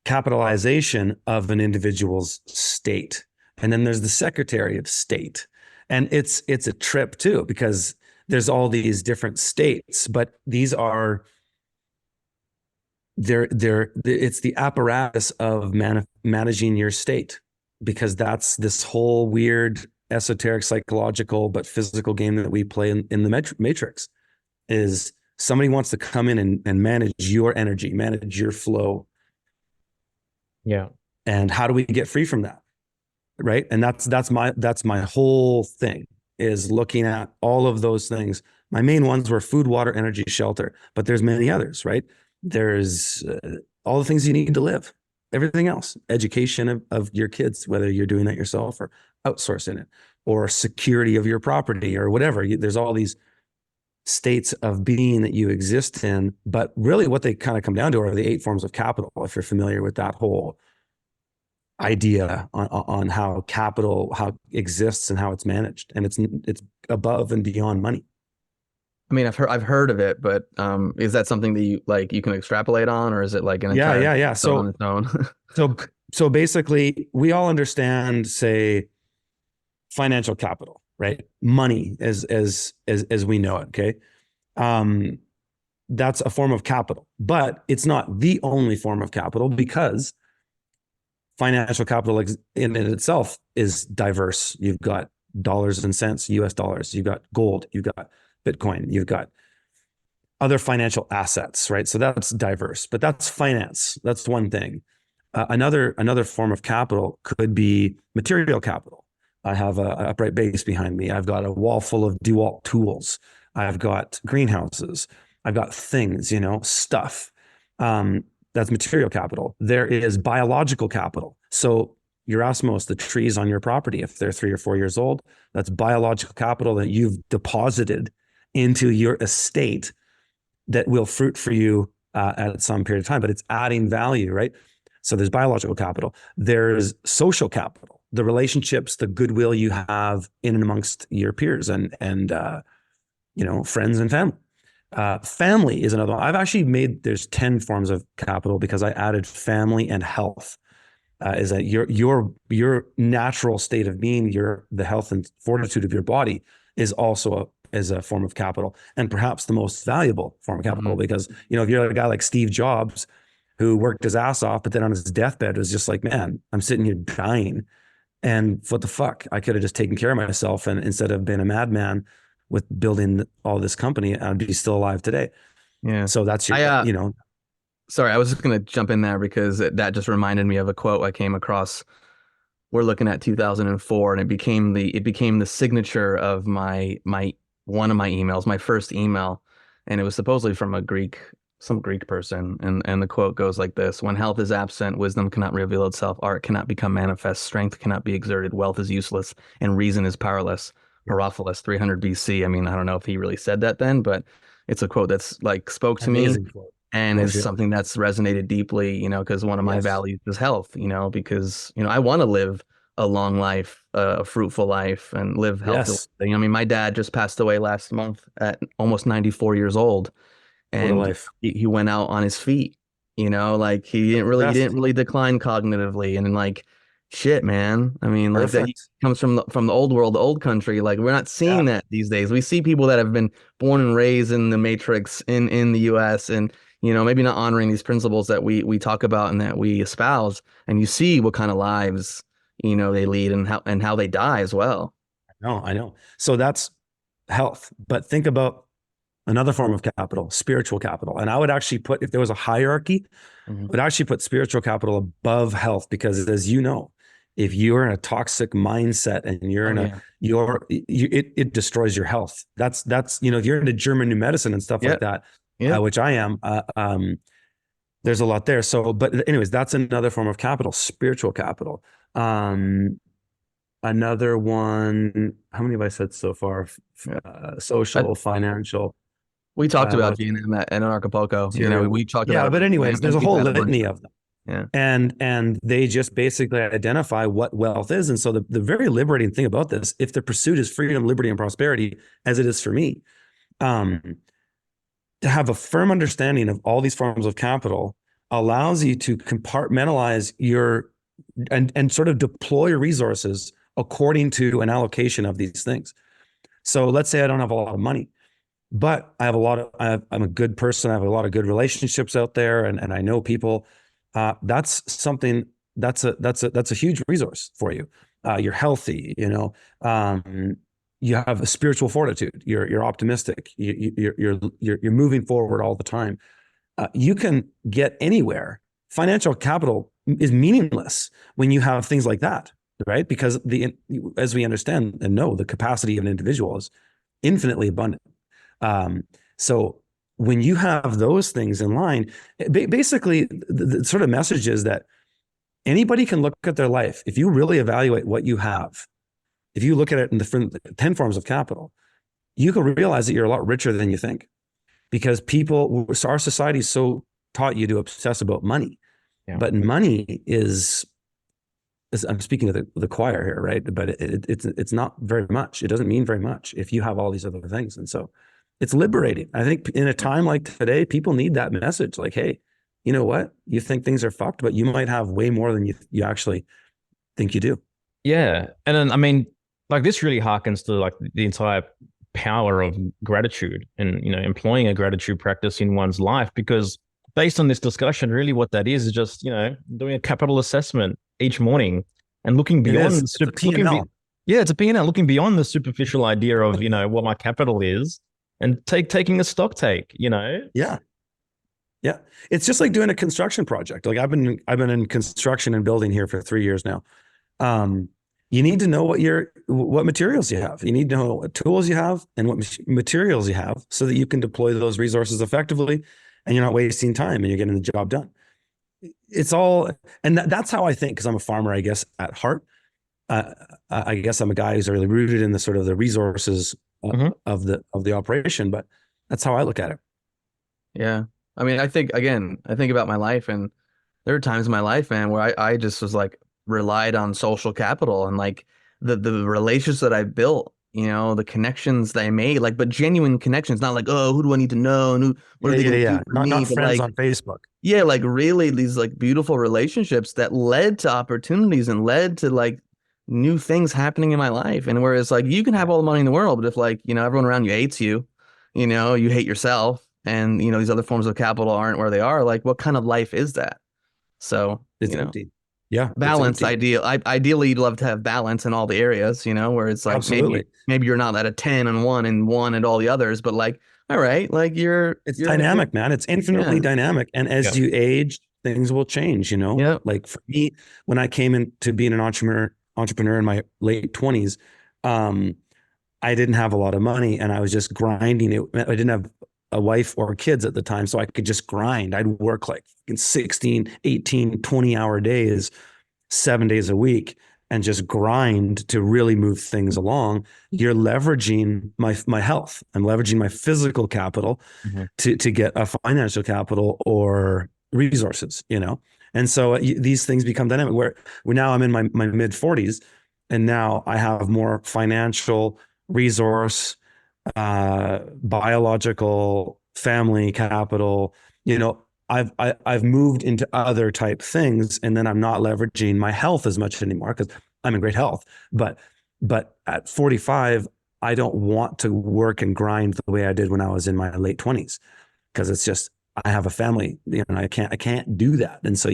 capitalization of an individual's state. And then there's the Secretary of State. And it's a trip too, because there's all these different states, but these are it's the apparatus of managing your state, because that's this whole weird esoteric psychological but physical game that we play in the matrix. Is somebody wants to come in and manage your energy, manage your flow. Yeah. And how do we get free from that? Right. And that's my whole thing, is looking at all of those things. My main ones were food, water, energy, shelter, but there's many others, right? There's all the things you need to live, everything else, education of your kids, whether you're doing that yourself or outsourcing it, or security of your property or whatever. There's all these states of being that you exist in, but really what they kind of come down to are the 8 forms of capital. If you're familiar with that whole idea on how capital, how it exists and how it's managed, and it's above and beyond money. I mean, I've heard of it, but is that something that you can extrapolate on, or is it like an entire Yeah. on its own? So basically, we all understand, say, financial capital, right? Money as we know it. Okay, that's a form of capital, but it's not the only form of capital, because financial capital in itself is diverse. You've got dollars and cents, US dollars. You've got gold. You've got Bitcoin. You've got other financial assets, right? So that's diverse, but that's finance. That's one thing. Another form of capital could be material capital. I have a upright base behind me. I've got a wall full of DeWalt tools. I've got greenhouses. I've got things, stuff. That's material capital. There is biological capital. So Erasmus, the trees on your property, if they're 3 or 4 years old, that's biological capital that you've deposited into your estate that will fruit for you at some period of time, but it's adding value, right? So there's biological capital. There's social capital, the relationships, the goodwill you have in and amongst your peers and friends and family. Family is another one. I've actually there's 10 forms of capital because I added family and health. Is that your natural state of being, the health and fortitude of your body is also a form of capital, and perhaps the most valuable form of capital. Mm-hmm. Because if you're a guy like Steve Jobs, who worked his ass off, but then on his deathbed was just like, man, I'm sitting here dying, and what the fuck? I could have just taken care of myself, and instead of being a madman with building all this company, I'd be still alive today. Yeah. So that's Sorry, I was just going to jump in there because that just reminded me of a quote I came across. We're looking at 2004, and it became the signature of one of my emails, my first email, and it was supposedly from some Greek person, and the quote goes like this: "When health is absent, wisdom cannot reveal itself, art cannot become manifest, strength cannot be exerted, wealth is useless, and reason is powerless." Herophilus, 300 BC. I mean, I don't know if he really said that then, but it's a quote that's like spoke to me. Quote. And it's something that's resonated deeply, because one of my values is health, because, I want to live a long life, a fruitful life, and live healthy. Yes. I mean, my dad just passed away last month at almost 94 years old. And what a life. He went out on his feet, like he didn't really decline cognitively. And like, shit, man. I mean, like that comes from the old world, the old country. Like we're not seeing that these days. We see people that have been born and raised in the matrix in the US, and maybe not honoring these principles that we talk about and that we espouse, and you see what kind of lives, they lead and how they die as well. I know. So that's health. But think about another form of capital, spiritual capital. And I would actually put, if there was a hierarchy, I would actually put spiritual capital above health, because as you know, if you're in a toxic mindset and you're it destroys your health. That's if you're into German new medicine and stuff like that, which I am, there's a lot there. So, but anyways, that's another form of capital, spiritual capital. Another one, how many have I said so far? Social, financial. We talked about G&M in Acapulco. We talked about. Yeah, but anyways, there's a whole litany of them. Yeah. And they just basically identify what wealth is. And so the very liberating thing about this, if the pursuit is freedom, liberty, and prosperity, as it is for me, to have a firm understanding of all these forms of capital allows you to compartmentalize and sort of deploy resources according to an allocation of these things. So let's say I don't have a lot of money, but I have I'm a good person. I have a lot of good relationships out there, and I know people. That's something that's a huge resource for you. You're healthy, you have a spiritual fortitude. You're optimistic. You're moving forward all the time. You can get anywhere. Financial capital is meaningless when you have things like that, right? Because as we understand and know, the capacity of an individual is infinitely abundant. So when you have those things in line, basically the sort of message is that anybody can look at their life. If you really evaluate what you have, if you look at it in the 10 forms of capital, you can realize that you're a lot richer than you think, because our society is so taught you to obsess about money. Yeah. But money is I'm speaking to the choir here, right? But it's not very much. It doesn't mean very much if you have all these other things. And so it's liberating. I think in a time like today, people need that message. Like, hey, you know what? You think things are fucked, but you might have way more than you actually think you do. Yeah. And then, I mean, like this really harkens to like the entire power of gratitude and, employing a gratitude practice in one's life, because based on this discussion, really what that is just, doing a capital assessment each morning and looking beyond it's a P&L. It's a P&L, looking beyond the superficial idea of, what my capital is, and taking a stock take, Yeah. It's just like doing a construction project. Like I've been in construction and building here for 3 years now. You need to know what materials you have. You need to know what tools you have and what materials you have, so that you can deploy those resources effectively, and you're not wasting time and you're getting the job done. it's all, and that's how I think, because I'm a farmer, I guess, at heart. I guess I'm a guy who's really rooted in the sort of the resources of the operation, but that's how I look at it. Yeah. I mean, I think about my life, and there are times in my life, man, where I just was like relied on social capital and like the relationships that I built, the connections that I made, like, but genuine connections, not like, oh, who do I need to know? And what Yeah, are they yeah, going to do yeah. for Not me? not But friends like, on Facebook. yeah, like really these like beautiful relationships that led to opportunities and led to like new things happening in my life. And whereas like you can have all the money in the world, but if like, everyone around you hates you, you hate yourself, and these other forms of capital aren't where they are, like what kind of life is that? So, It's empty. Yeah, it's balance empty. ideally you'd love to have balance in all the areas, where it's like maybe Absolutely. maybe you're not at a 10 and one and all the others, but like, all right, like It's you're in a good, dynamic, man. It's infinitely yeah. dynamic. And as Yeah. you age, things will change, Yep. Like for me, when I came into being an entrepreneur in my late 20s, um, I didn't have a lot of money and I was just grinding it. I didn't have a wife or kids at the time, so I could just grind. I'd work like in 16, 18, 20-hour days, 7 days a week, and just grind to really move things along. You're leveraging my health. I'm leveraging my physical capital to get a financial capital or resources. And so these things become dynamic. Where now I'm in my mid 40s, and now I have more financial resource, biological, family capital. I've moved into other type things, and then I'm not leveraging my health as much anymore because I'm in great health. But at 45, I don't want to work and grind the way I did when I was in my late 20s, because it's just, I have a family, I can't do that. And so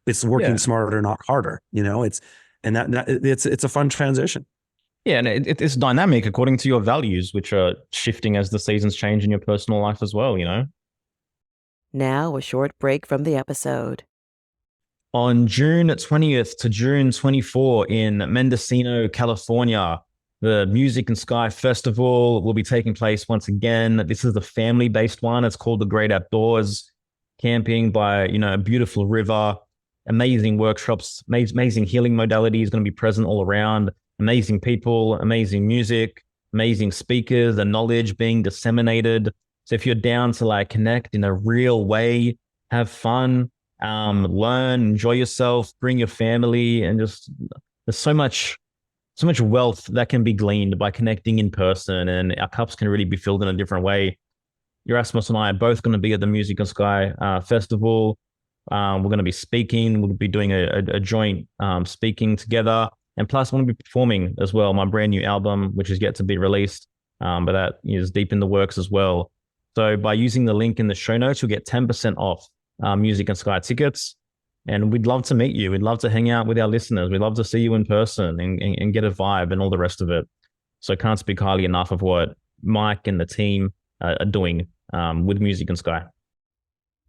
it's working Yeah. smarter, not harder. It's a fun transition. Yeah, and it's dynamic according to your values, which are shifting as the seasons change in your personal life as well. Now, a short break from the episode. On June 20th to June 24 in Mendocino, California, the Music and Sky Festival will be taking place once again. This is the family-based one. It's called the Great Outdoors. Camping by, a beautiful river, amazing workshops, amazing healing modalities going to be present all around, amazing people, amazing music, amazing speakers, and knowledge being disseminated. So if you're down to like connect in a real way, have fun, learn, enjoy yourself, bring your family, and just there's so much wealth that can be gleaned by connecting in person, and our cups can really be filled in a different way. Erasmus and I are both going to be at the Music and Sky Festival. We're going to be speaking. We'll be doing a joint speaking together. And plus, I'm going to be performing as well my brand new album, which is yet to be released, but that is deep in the works as well. So by using the link in the show notes, you'll get 10% off Music and Sky tickets. And we'd love to meet you. We'd love to hang out with our listeners. We'd love to see you in person and get a vibe and all the rest of it. So I can't speak highly enough of what Mike and the team are doing with Music and Sky.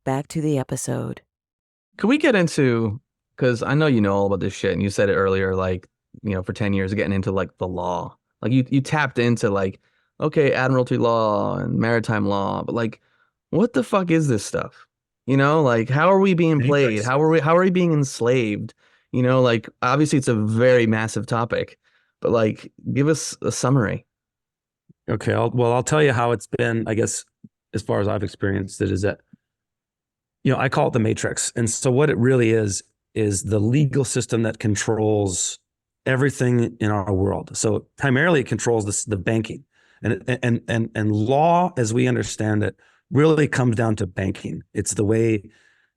Back to the episode. Could we get into, because I know you know all about this shit, and you said it earlier, like, for 10 years getting into like the law. Like you tapped into like, okay, admiralty law and maritime law, but like, what the fuck is this stuff? Like, how are we being played? How are we being enslaved? Like, obviously it's a very massive topic, but like, give us a summary. Okay. I'll tell you how it's been, I guess, as far as I've experienced it, is that, I call it the matrix. And so what it really is the legal system that controls everything in our world. So primarily it controls the banking, and law, as we understand it, really comes down to banking. It's the way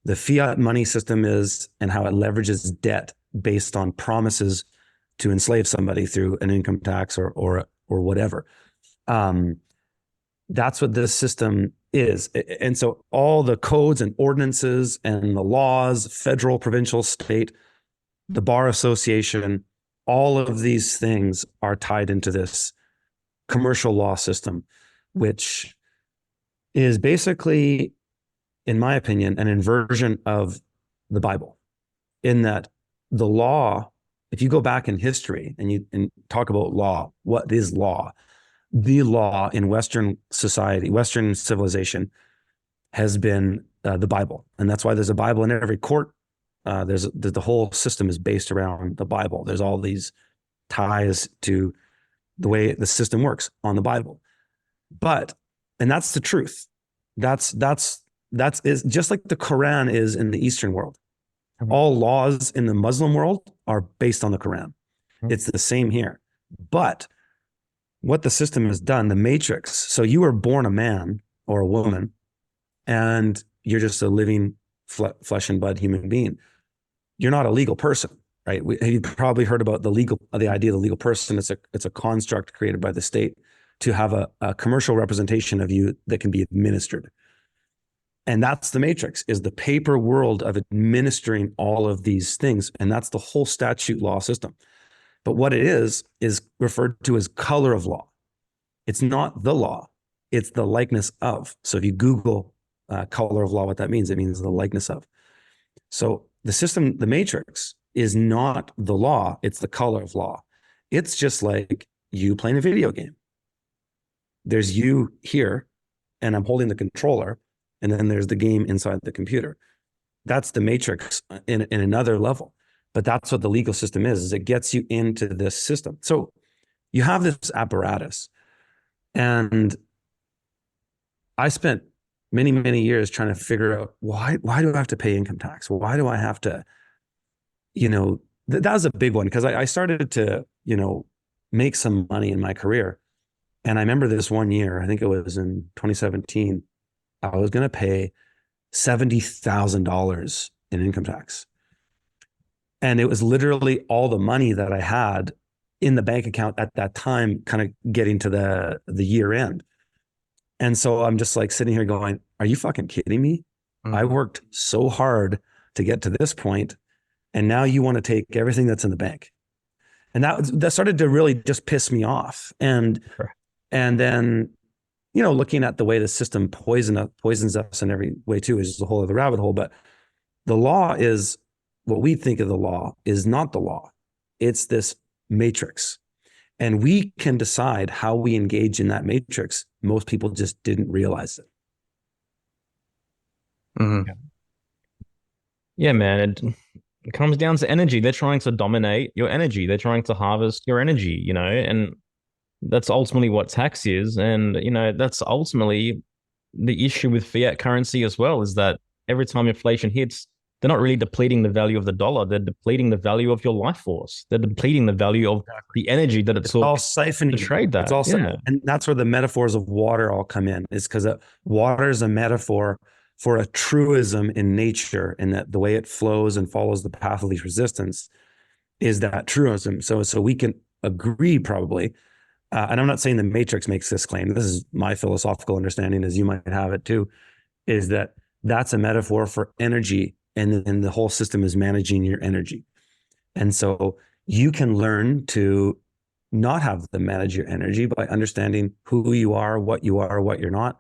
the fiat money system is and how it leverages debt based on promises to enslave somebody through an income tax or whatever. That's what this system is. And so all the codes and ordinances and the laws, federal, provincial, state, the bar association, all of these things are tied into this commercial law system, which is basically, in my opinion, an inversion of the Bible, in that the law, if you go back in history and talk about law, what is law? The law in Western society, Western civilization, has been the Bible. And that's why there's a Bible in every court. The whole system is based around the Bible. There's all these ties to the way the system works on the Bible. And that's the truth. That's is just like the Quran is in the Eastern world. All laws in the Muslim world are based on the Quran. It's the same here. But what the system has done, the matrix, so you were born a man or a woman, and you're just a living flesh and blood human being. You're not a legal person, right? You've probably heard about the idea of the legal person. It's a construct created by the state to have a commercial representation of you that can be administered. And that's the matrix, is the paper world of administering all of these things. And that's the whole statute law system. But what it is referred to as color of law. It's not the law, it's the likeness of. So if you Google color of law, what that means, it means the likeness of. So the system, the matrix, is not the law, it's the color of law. It's just like you playing a video game. There's you here, and I'm holding the controller, and then there's the game inside the computer. That's the matrix in another level. But that's what the legal system is it gets you into this system. So you have this apparatus. And I spent many, many years trying to figure out why do I have to pay income tax? Why do I have to, that was a big one, because I started to, make some money in my career. And I remember this one year, I think it was in 2017, I was going to pay $70,000 in income tax. And it was literally all the money that I had in the bank account at that time, kind of getting to the year end. And so I'm just like sitting here going, are you fucking kidding me? I worked so hard to get to this point, and now you want to take everything that's in the bank. And that started to really just piss me off. And then, looking at the way the system poisons us in every way too, is just a whole other rabbit hole. But the law is, what we think of the law is not the law. It's this matrix. And we can decide how we engage in that matrix. Most people just didn't realize it. Mm-hmm. Yeah, man. It comes down to energy. They're trying to dominate your energy. They're trying to harvest your energy, and that's ultimately what tax is. And, that's ultimately the issue with fiat currency as well, is that every time inflation hits, they're not really depleting the value of the dollar. They're depleting the value of your life force. They're depleting the value of the energy that it's all siphoning to trade that. It's all and that's where the metaphors of water all come in. Is because water is a metaphor for a truism in nature, and that the way it flows and follows the path of least resistance is that truism. So we can agree probably, and I'm not saying the Matrix makes this claim. This is my philosophical understanding, as you might have it too, is that that's a metaphor for energy. And then the whole system is managing your energy. And so you can learn to not have them manage your energy by understanding who you are, what you're not,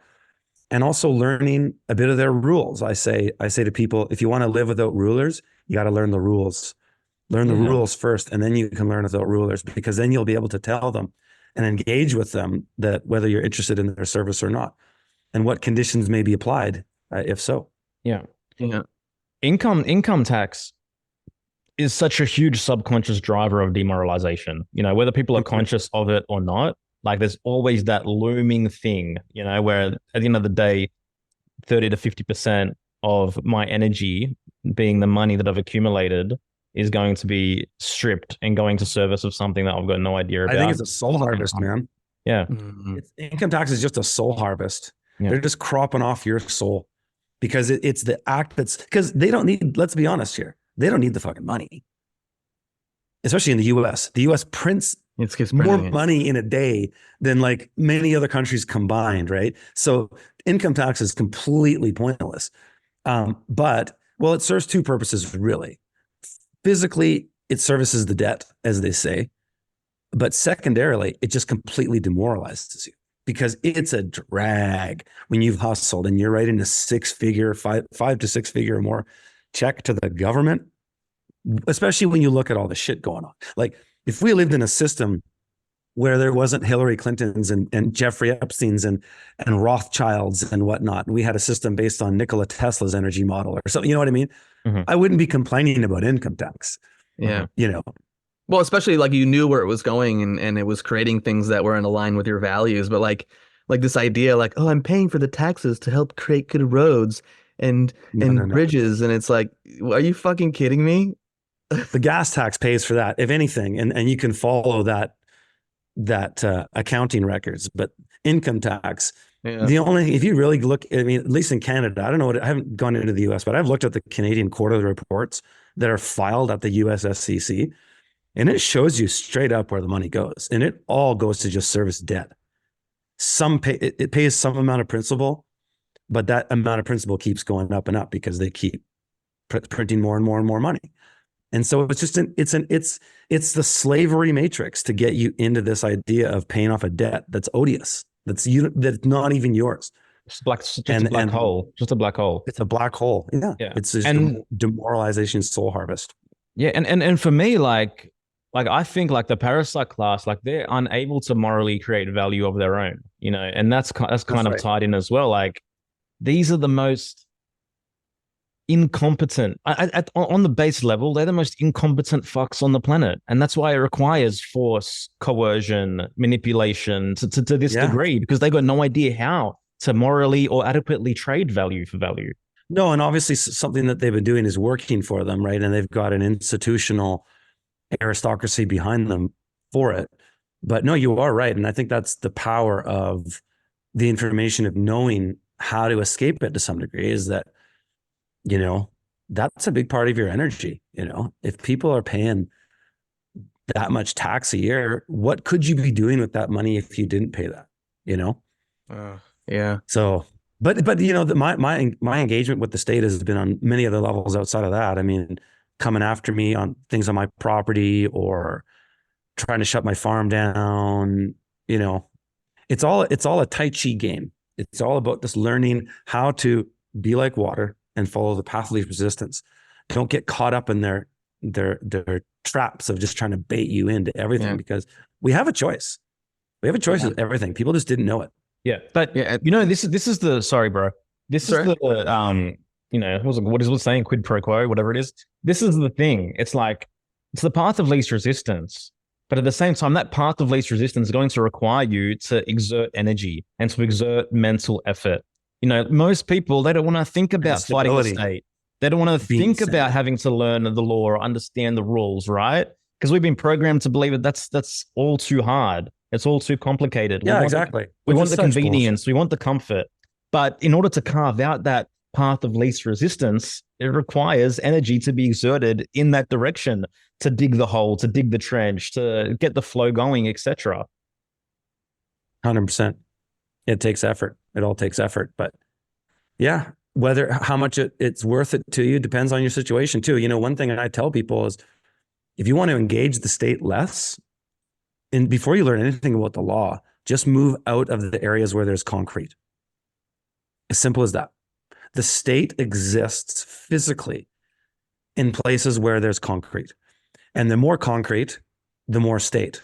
and also learning a bit of their rules. I say to people, if you want to live without rulers, you got to learn the rules. Learn the rules first, and then you can learn without rulers, because then you'll be able to tell them and engage with them that whether you're interested in their service or not, and what conditions may be applied, if so. Yeah. Income tax is such a huge subconscious driver of demoralization. Whether people are conscious of it or not, like there's always that looming thing, where at the end of the day, 30 to 50% of my energy, being the money that I've accumulated, is going to be stripped and going to service of something that I've got no idea about. I think it's a soul harvest, man. Yeah. Income tax is just a soul harvest. Yeah. They're just cropping off your soul. Because it's the act because they don't need, let's be honest here, they don't need the fucking money. Especially in the US. The US prints more money in a day than like many other countries combined, right? So income tax is completely pointless. But it serves two purposes, really. Physically, it services the debt, as they say. But secondarily, it just completely demoralizes you. Because it's a drag when you've hustled and you're writing a five to six figure or more check to the government, especially when you look at all the shit going on. Like if we lived in a system where there wasn't Hillary Clinton's and Jeffrey Epstein's and Rothschilds and whatnot. We had a system based on Nikola Tesla's energy model or something. You know what I mean? Mhm. I wouldn't be complaining about income tax. Yeah. You know, Well, especially like you knew where it was going and it was creating things that were in line with your values. But like this idea, like, oh, I'm paying for the taxes to help create good roads and no. bridges. And it's like, are you fucking kidding me? The gas tax pays for that, if anything, and you can follow that accounting records. But income tax, if you really look, I mean, at least in Canada, I don't know I haven't gone into the US, but I've looked at the Canadian quarterly reports that are filed at the US SEC, and it shows you straight up where the money goes, and it all goes to just service debt. It pays some amount of principal, but that amount of principal keeps going up and up because they keep printing more and more and more money. And so it's just it's the slavery matrix to get you into this idea of paying off a debt that's odious, that's not even yours. It's a black hole. Just a black hole. It's a black hole. Yeah. It's just demoralization, soul harvest. Yeah, and for me, like I think like the parasite class, like they're unable to morally create value of their own, you know, and that's kind of tied in as well. Like these are the most incompetent on the base level. They're the most incompetent fucks on the planet, and that's why it requires force, coercion, manipulation to this degree, because they got no idea how to morally or adequately trade value for value. No, and obviously something that they've been doing is working for them, right? And they've got an institutional aristocracy behind them for it. But no, you are right, and I think that's the power of the information of knowing how to escape it to some degree, is that, you know, that's a big part of your energy. You know, if people are paying that much tax a year, what could you be doing with that money if you didn't pay that? You know? Yeah. So, but you know, my engagement with the state has been on many other levels outside of that. I mean, coming after me on things on my property or trying to shut my farm down. You know, it's all a Tai Chi game. It's all about just learning how to be like water and follow the path of least resistance. Don't get caught up in their traps of just trying to bait you into everything, because we have a choice. We have a choice with everything. People just didn't know it. Yeah, but you know, this is the sorry, bro. This is the you know, what is it saying? Quid pro quo, whatever it is. This is the thing. It's like it's the path of least resistance, but at the same time, that path of least resistance is going to require you to exert energy and to exert mental effort. You know, most people, they don't want to think about fighting the state. They don't want to think about having to learn the law or understand the rules, right? Because we've been programmed to believe that that's all too hard. It's all too complicated. Yeah, exactly. We want the convenience. We want the comfort. But in order to carve out that path of least resistance, it requires energy to be exerted in that direction, to dig the hole, to dig the trench, to get the flow going, etc. 100%. It takes effort. It all takes effort. But yeah, how much it's worth it to you depends on your situation too. You know, one thing I tell people is, if you want to engage the state less, and before you learn anything about the law, just move out of the areas where there's concrete. As simple as that. The state exists physically in places where there's concrete. And the more concrete, the more state.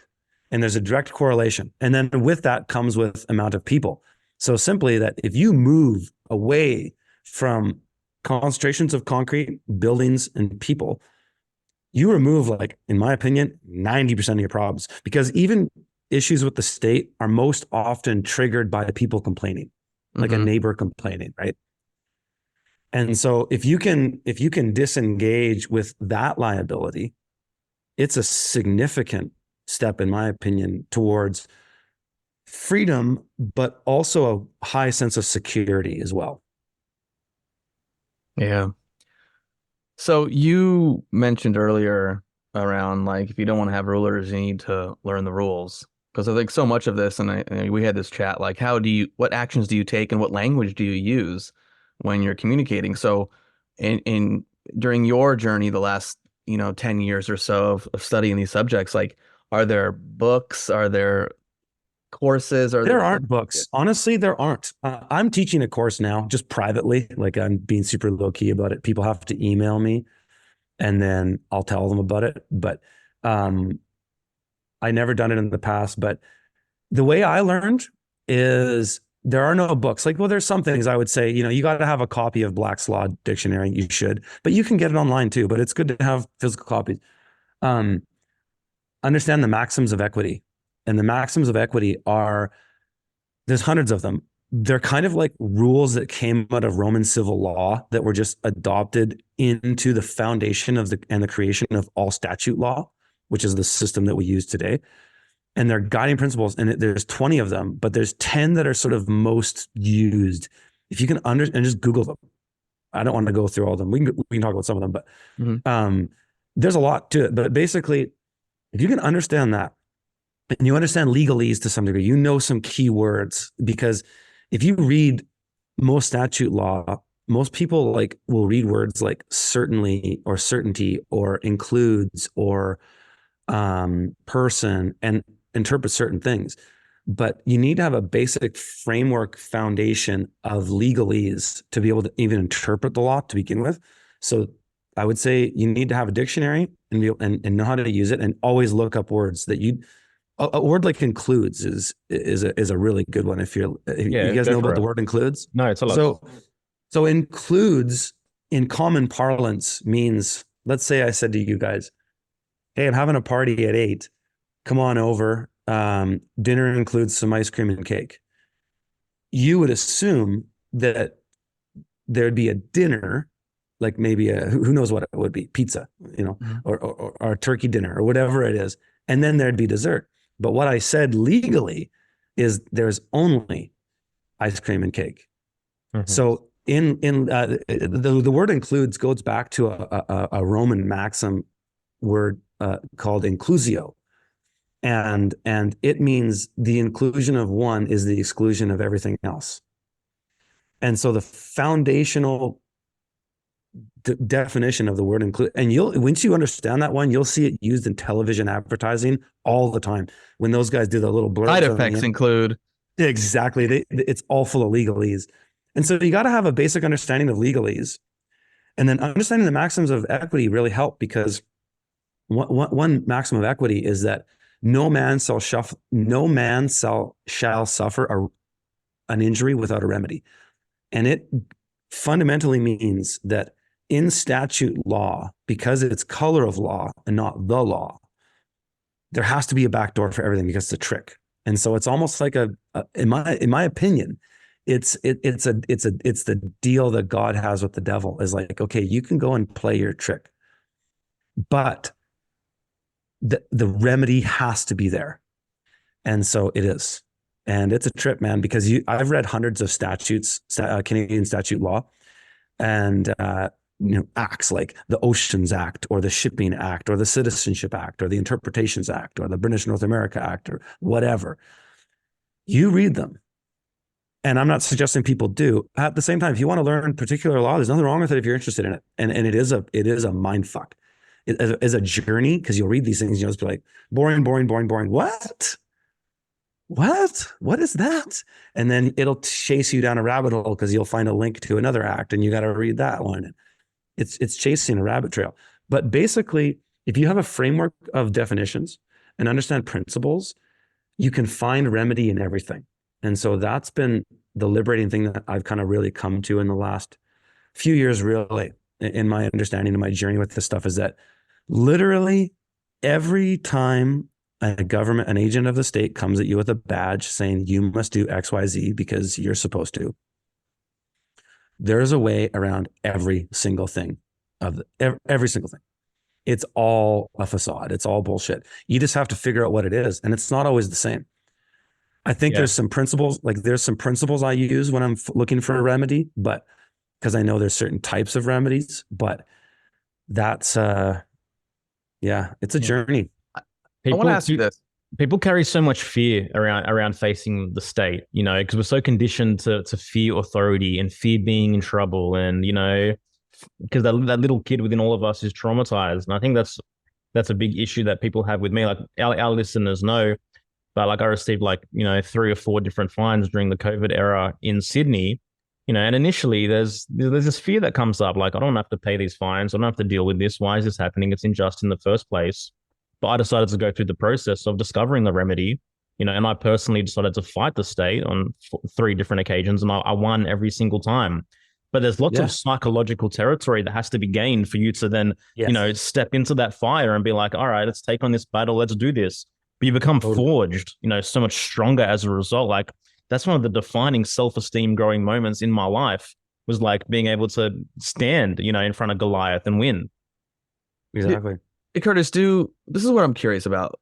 And there's a direct correlation. And then with that comes with amount of people. So simply that if you move away from concentrations of concrete, buildings, and people, you remove, like, in my opinion, 90% of your problems. Because even issues with the state are most often triggered by people complaining, like a neighbor complaining, right? And so if you can disengage with that liability, it's a significant step, in my opinion, towards freedom, but also a high sense of security as well. Yeah. So you mentioned earlier around, like, if you don't want to have rulers, you need to learn the rules. Because I think so much of this, and we had this chat, like, what actions do you take and what language do you use when you're communicating? So during your journey, the last, 10 years or so of studying these subjects, like, are there books? Are there courses? There aren't books. Honestly, there aren't. I'm teaching a course now, just privately. Like, I'm being super low key about it. People have to email me and then I'll tell them about it. But I never done it in the past, but the way I learned is there are no books. Like, well, there's some things I would say, you got to have a copy of Black's Law Dictionary. You should, but you can get it online too, but it's good to have physical copies. Understand the maxims of equity. And the maxims of equity there's hundreds of them. They're kind of like rules that came out of Roman civil law that were just adopted into the foundation of the creation of all statute law, which is the system that we use today. And they're guiding principles, and there's 20 of them, but there's 10 that are sort of most used. If you can and just Google them. I don't want to go through all of them. We can talk about some of them, but there's a lot to it. But basically, if you can understand that, and you understand legalese to some degree, some key words, because if you read most statute law, most people will read words like certainly or certainty or includes or person and interpret certain things. But you need to have a basic framework foundation of legalese to be able to even interpret the law to begin with. So I would say you need to have a dictionary and know how to use it, and always look up words that a word like includes is a really good one. If you guys know about the word includes. No, it's a lot. So includes in common parlance means, let's say I said to you guys, hey, I'm having a party at 8. Come on over. Dinner includes some ice cream and cake. You would assume that there'd be a dinner, like maybe who knows what it would be, pizza, or a turkey dinner or whatever it is. And then there'd be dessert. But what I said legally is there's only ice cream and cake. Mm-hmm. So the word includes goes back to a Roman maxim word called inclusio. And it means the inclusion of one is the exclusion of everything else. And so the foundational definition of the word include, and once you understand that one, you'll see it used in television advertising all the time. When those guys do the little blurbs, side effects include. Exactly. It's all full of legalese. And so you got to have a basic understanding of legalese, and then understanding the maxims of equity really help, because one maxim of equity is that no man shall suffer an injury without a remedy. And it fundamentally means that in statute law, because it's color of law and not the law, there has to be a backdoor for everything, because it's a trick. And so it's almost like in my opinion, it's the deal that God has with the devil, is like, okay, you can go and play your trick, but the remedy has to be there. And so it is. And it's a trip, man, because I've read hundreds of statutes, Canadian statute law, and acts like the Oceans Act or the Shipping Act or the Citizenship Act or the Interpretations Act or the British North America Act or whatever. You read them. And I'm not suggesting people do. At the same time, if you want to learn particular law, there's nothing wrong with it if you're interested in it. And it is a mind fuck. It is a journey, because you'll read these things and you'll just be like, boring, boring, boring, boring. What is that? And then it'll chase you down a rabbit hole, because you'll find a link to another act and you got to read that one. It's chasing a rabbit trail. But basically, if you have a framework of definitions and understand principles, you can find remedy in everything. And so that's been the liberating thing that I've kind of really come to in the last few years, really, in my understanding of my journey with this stuff, is that literally every time an agent of the state comes at you with a badge saying you must do XYZ because you're supposed to, there's a way around every single thing every single thing. It's all a facade. It's all bullshit. You just have to figure out what it is. And it's not always the same. I think there's some principles I use when I'm looking for a remedy, but because I know there's certain types of remedies, but that's, it's a journey. I want to ask you this. People carry so much fear around facing the state, because we're so conditioned to fear authority and fear being in trouble, and because that little kid within all of us is traumatized, and I think that's a big issue that people have with me. Like our listeners know, but I received 3 or 4 different fines during the COVID era in Sydney, and initially there's this fear that comes up, like, I don't have to pay these fines, I don't have to deal with this. Why is this happening? It's unjust in the first place. But I decided to go through the process of discovering the remedy, and I personally decided to fight the state on 3 different occasions, and I won every single time. But there's lots Yeah. of psychological territory that has to be gained for you to then, Yes. step into that fire and be like, all right, let's take on this battle, let's do this. But you become Totally. forged, so much stronger as a result. Like that's one of the defining self-esteem growing moments in my life, was like being able to stand, in front of Goliath and win. Exactly. Hey, Curtis, this is what I'm curious about.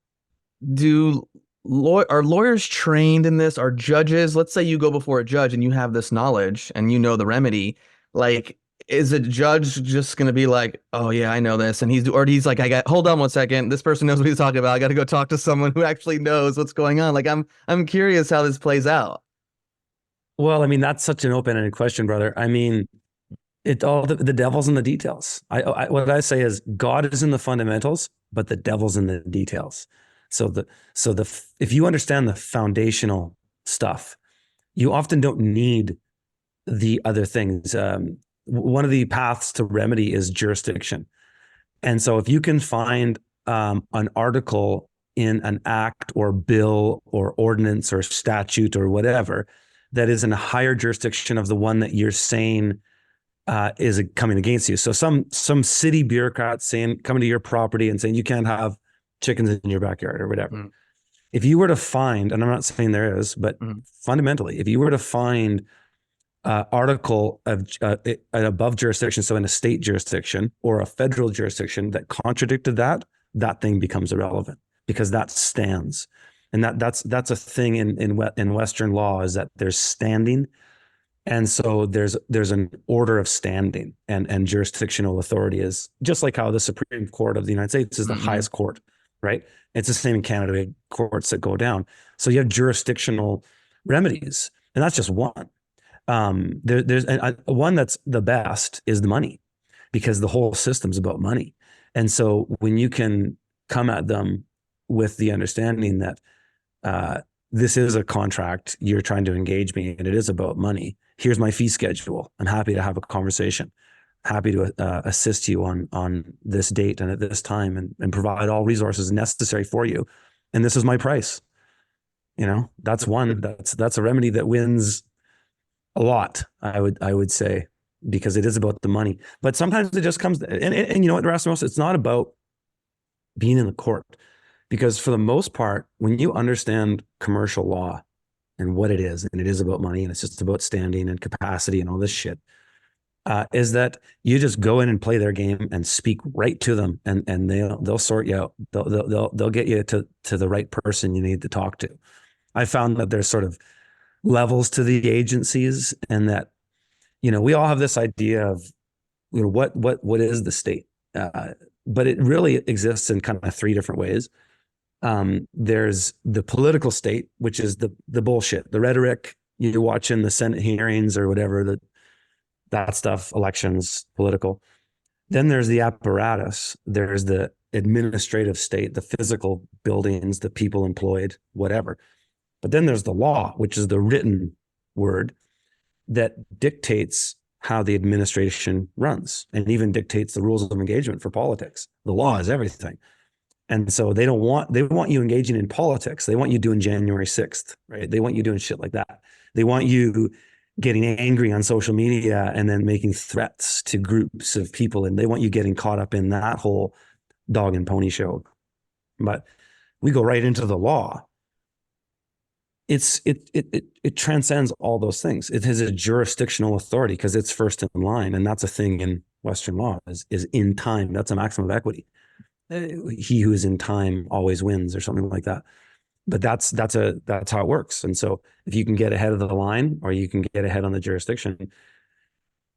Are lawyers trained in this? Are judges, let's say you go before a judge and you have this knowledge and you know the remedy, like, is a judge just going to be like, oh yeah, I know this, and he's like, hold on 1 second, this person knows what he's talking about, I got to go talk to someone who actually knows what's going on. Like, I'm curious how this plays out. Well, I mean, that's such an open-ended question, brother. I mean, the devil's in the details. What I say is God is in the fundamentals, but the devil's in the details. So if you understand the foundational stuff, you often don't need the other things. One of the paths to remedy is jurisdiction. And so if you can find an article in an act or bill or ordinance or statute or whatever that is in a higher jurisdiction of the one that you're saying is coming against you. So some city bureaucrat coming to your property and saying you can't have chickens in your backyard or whatever. Mm. If you were to find, and I'm not saying there is, but fundamentally, if you were to find article of an above jurisdiction, so in a state jurisdiction or a federal jurisdiction that contradicted that thing becomes irrelevant, because that stands. And that's a thing in Western law, is that there's standing. And so there's an order of standing, and jurisdictional authority is just like how the Supreme Court of the United States is the highest court, right? It's the same in Canada. We have courts that go down. So you have jurisdictional remedies, and that's just one. There's one that's the best is the money, because the whole system's about money. And so when you can come at them with the understanding that this is a contract, you're trying to engage me, and it is about money. Here's my fee schedule. I'm happy to have a conversation, happy to assist you on this date and at this time, and provide all resources necessary for you. And this is my price. That's one. That's a remedy that wins a lot, I would say, because it is about the money. But sometimes it just comes, and you know what, Rasmus, it's not about being in the court, because for the most part, when you understand commercial law and what it is, and it is about money, and it's just about standing and capacity and all this shit, is that you just go in and play their game and speak right to them, and they'll sort you out. They'll get you to the right person you need to talk to. I found that there's sort of levels to the agencies, and that, we all have this idea of, what is the state? But it really exists in kind of 3 different ways. There's the political state, which is the bullshit, the rhetoric you watch in the Senate hearings or whatever, that stuff, elections, political. Then there's the apparatus. There's the administrative state, the physical buildings, the people employed, whatever. But then there's the law, which is the written word that dictates how the administration runs, and even dictates the rules of engagement for politics. The law is everything. And so they want you engaging in politics. They want you doing January 6th, right? They want you doing shit like that. They want you getting angry on social media and then making threats to groups of people. And they want you getting caught up in that whole dog and pony show. But we go right into the law. It transcends all those things. It has a jurisdictional authority because it's first in line. And that's a thing in Western law is in time. That's a maximum of equity. He who is in time always wins, or something like that. But that's how it works. And so if you can get ahead of the line, or you can get ahead on the jurisdiction,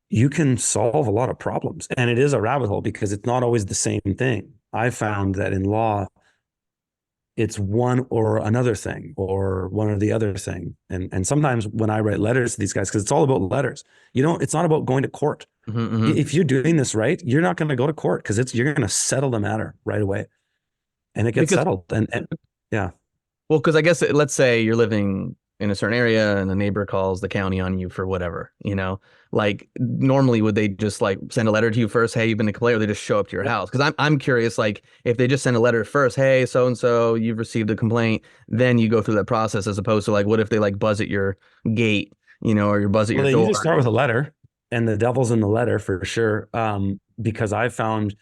you can solve a lot of problems. And it is a rabbit hole, because it's not always the same thing. I found that in law, it's one or another thing, or one or the other thing. And sometimes when I write letters to these guys, because it's all about letters, it's not about going to court. If you're doing this right, you're not going to go to court, because you're going to settle the matter right away, and it gets settled. And yeah. Well, because I guess let's say you're living in a certain area and a neighbor calls the county on you for whatever, like normally would they just like send a letter to you first, hey, you've been a complaint, or they just show up to your house? Because I'm curious, like if they just send a letter first, hey, so and so, you've received a complaint, then you go through that process, as opposed to like what if they like buzz at your gate, or you buzz at your They door. usually start with a letter, and the devil's in the letter for sure. Because I found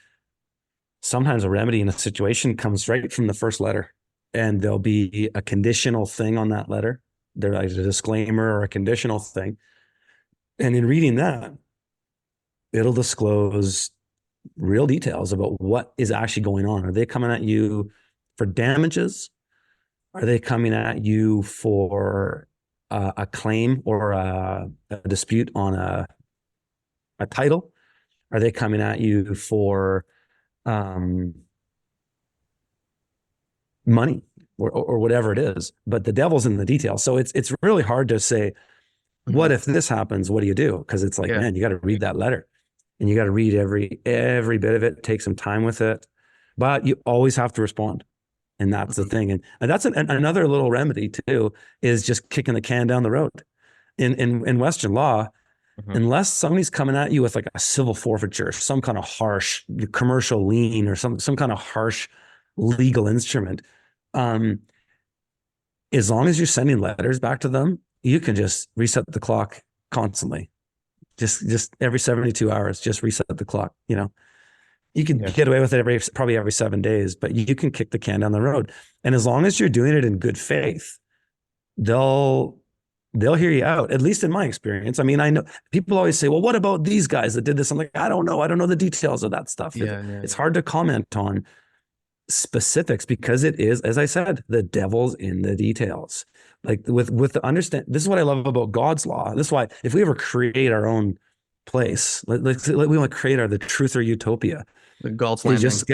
sometimes a remedy in a situation comes right from the first letter, and there'll be a conditional thing on that letter. There's like a disclaimer or a conditional thing. And in reading that, it'll disclose real details about what is actually going on. Are they coming at you for damages? Are they coming at you for a claim or a dispute on a title? Are they coming at you for money or whatever it is? But the devil's in the details. So it's really hard to say, what if this happens? What do you do? Because it's like, man, you got to read that letter, and you got to read every bit of it, take some time with it, but you always have to respond. And that's the thing. And that's another little remedy too, is just kicking the can down the road. In Western law, unless somebody's coming at you with like a civil forfeiture, some kind of harsh commercial lien, or some kind of harsh legal instrument, as long as you're sending letters back to them, you can just reset the clock constantly. Just every 72 hours, just reset the clock. You can get away with it probably every 7 days, but you can kick the can down the road. And as long as you're doing it in good faith, they'll hear you out, at least in my experience. I mean, I know people always say, well, what about these guys that did this? I'm like, I don't know. I don't know the details of that stuff. It's hard to comment on specifics, because it is, as I said, the devil's in the details. Like with the understand, this is what I love about God's law. This is why if we ever create our own place, we want to create the truth or utopia. The God's land. Just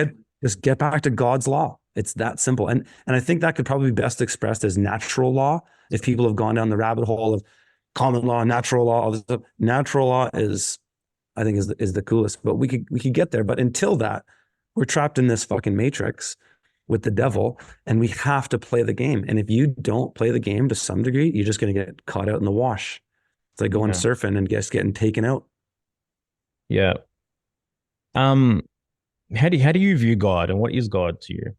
get back to God's law. It's that simple. And I think that could probably be best expressed as natural law. If people have gone down the rabbit hole of common law, natural law, all this stuff, natural law is the coolest. But we could get there. But until that, we're trapped in this fucking matrix with the devil, and we have to play the game. And if you don't play the game to some degree, you're just going to get caught out in the wash. It's like going surfing and just getting taken out. Yeah. How do you view God, and what is God to you?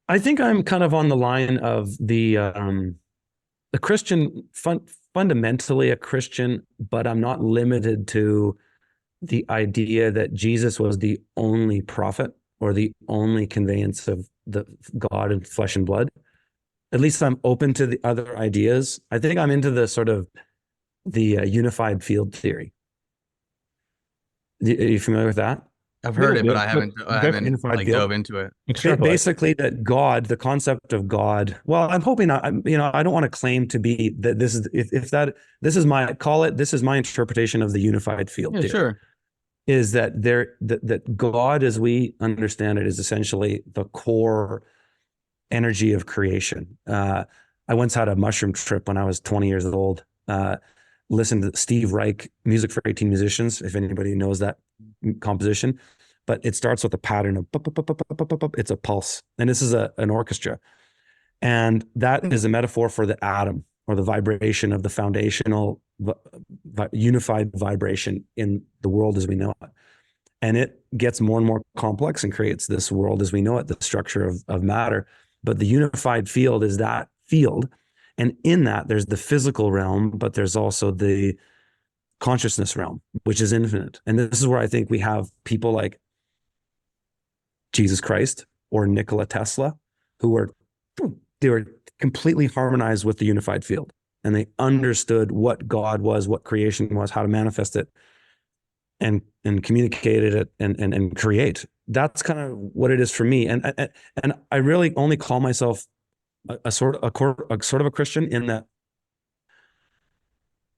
I think I'm kind of on the line of the Christian, fundamentally a Christian, but I'm not limited to the idea that Jesus was the only prophet or the only conveyance of the God in flesh and blood. At least I'm open to the other ideas. I think I'm into the sort of the unified field theory. Are you familiar with that? I've heard it, but I haven't like dove into it. Basically, that God, the concept of God. Well, I'm hoping I don't want to claim to be that this is this is my interpretation of the unified field theory. Sure. Is that that God, as we understand it, is essentially the core energy of creation. I once had a mushroom trip when I was 20 years old. Listened to Steve Reich, Music for 18 Musicians, if anybody knows that composition. But it starts with a pattern of it's a pulse. And this is an orchestra. And that is a metaphor for the atom, or the vibration of the foundational unified vibration in the world as we know it. And it gets more and more complex and creates this world as we know it, the structure of matter. But the unified field is that field. And in that, there's the physical realm, but there's also the consciousness realm, which is infinite. And this is where I think we have people like Jesus Christ or Nikola Tesla, who were completely harmonized with the unified field. And they understood what God was, what creation was, how to manifest it, and communicated it and create. That's kind of what it is for me. And I really only call myself a sort of a Christian, in that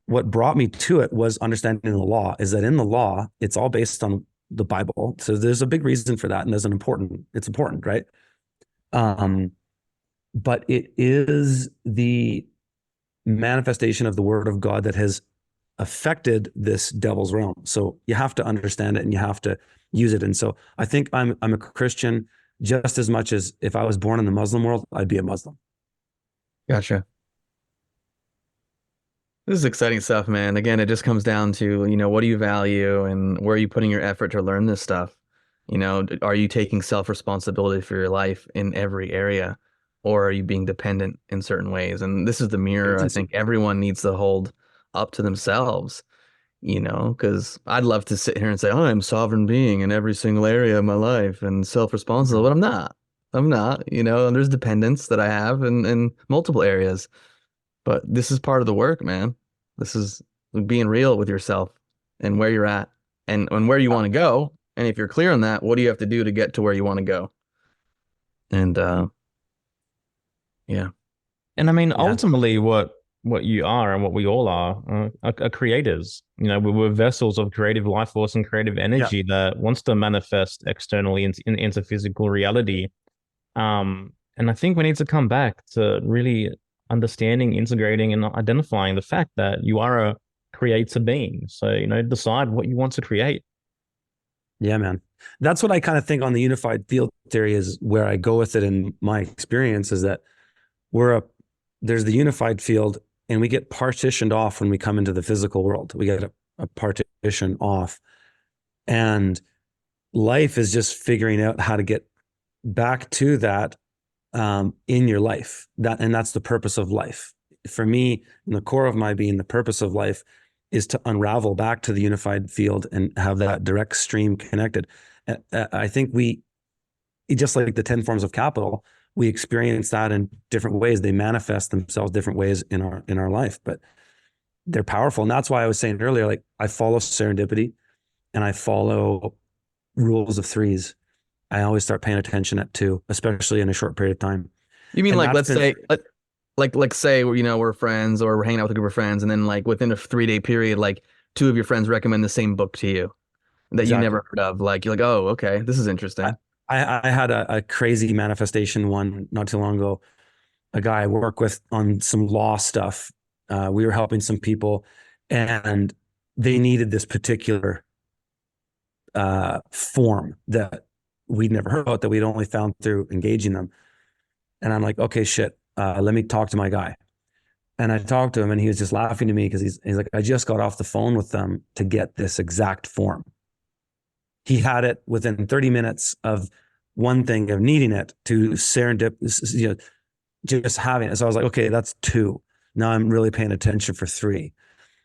what brought me to it was understanding the law. Is that in the law, it's all based on the Bible. So there's a big reason for that, and it's important, right? But it is the manifestation of the word of God that has affected this devil's realm. So you have to understand it and you have to use it. And so I think I'm a Christian just as much as if I was born in the Muslim world, I'd be a Muslim. Gotcha. This is exciting stuff, man. Again, it just comes down to, what do you value and where are you putting your effort to learn this stuff? Are you taking self-responsibility for your life in every area, or are you being dependent in certain ways? And this is the mirror I think everyone needs to hold up to themselves, because I'd love to sit here and say, oh, I'm sovereign being in every single area of my life and self-responsible, but I'm not. I'm not, and there's dependence that I have in multiple areas. But this is part of the work, man. This is being real with yourself and where you're at and where you want to go. And if you're clear on that, what do you have to do to get to where you want to go? And yeah. And I mean, ultimately, what you are and what we all are creators. We're vessels of creative life force and creative energy that wants to manifest externally into physical reality. And I think we need to come back to really understanding, integrating, and identifying the fact that you are a creator being. So, decide what you want to create. Yeah, man. That's what I kind of think on the unified field theory is where I go with it in my experience is that there's the unified field and we get partitioned off when we come into the physical world. We get a partition off. And life is just figuring out how to get back to that in your life. And that's the purpose of life. For me, in the core of my being, the purpose of life is to unravel back to the unified field and have that direct stream connected. I think just like the 10 forms of capital, we experience that in different ways. They manifest themselves different ways in our life, but they're powerful. And that's why I was saying earlier, like I follow serendipity and I follow rules of threes. I always start paying attention at 2, especially in a short period of time. You mean like, let's say, we're friends or we're hanging out with a group of friends, and then like within a 3-day period, like 2 of your friends recommend the same book to you that you never heard of. Like you're like, oh, okay, this is interesting. I had a crazy manifestation one not too long ago. A guy I work with on some law stuff. We were helping some people, and they needed this particular form that we'd never heard about, that we'd only found through engaging them. And I'm like, okay, shit, let me talk to my guy. And I talked to him and he was just laughing to me because he's like, I just got off the phone with them to get this exact form. He had it within 30 minutes of one thing of needing it to serendipity, just having it. So I was like, okay, that's 2. Now I'm really paying attention for 3,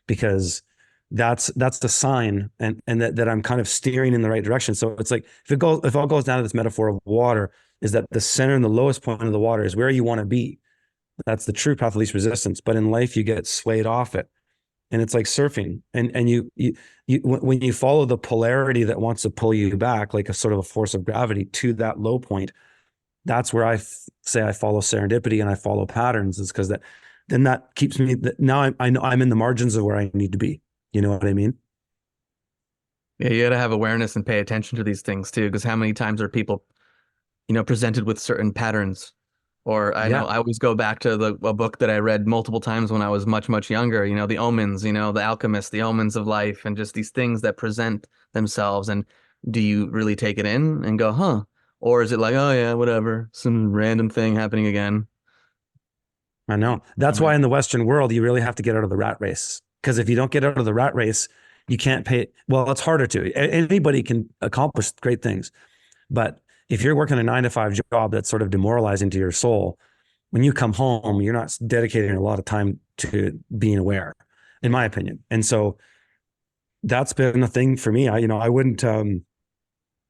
because that's the sign and that I'm kind of steering in the right direction. So it's like, if it all goes down to this metaphor of water, is that the center and the lowest point of the water is where you want to be. That's the true path of least resistance. But in life, you get swayed off it. And it's like surfing. And you when you follow the polarity that wants to pull you back, like a sort of a force of gravity to that low point, that's where I say I follow serendipity and I follow patterns, is because that keeps me, now I know I'm in the margins of where I need to be. You know what I mean? Yeah, you got to have awareness and pay attention to these things too, because how many times are people, presented with certain patterns? Or I know I always go back to a book that I read multiple times when I was much, much younger, the omens, the alchemist, the omens of life, and just these things that present themselves. And do you really take it in and go, huh? Or is it like, oh yeah, whatever, some random thing happening again? I know. That's why in the Western world, you really have to get out of the rat race. Because if you don't get out of the rat race, you can't pay. Well, it's harder to. Anybody can accomplish great things. But if you're working a 9-to-5 job that's sort of demoralizing to your soul, when you come home, you're not dedicating a lot of time to being aware, in my opinion. And so that's been a thing for me. I wouldn't, on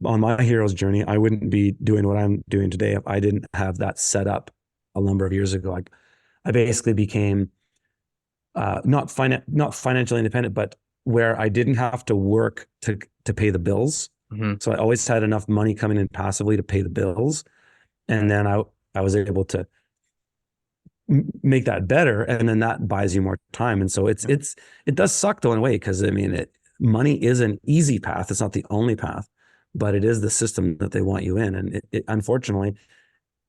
my hero's journey, I wouldn't be doing what I'm doing today if I didn't have that set up a number of years ago. I basically became not financially independent, but where I didn't have to work to pay the bills. Mm-hmm. So I always had enough money coming in passively to pay the bills. And then I was able to make that better. And then that buys you more time. And so it does suck though in a way, because money is an easy path. It's not the only path, but it is the system that they want you in. And unfortunately,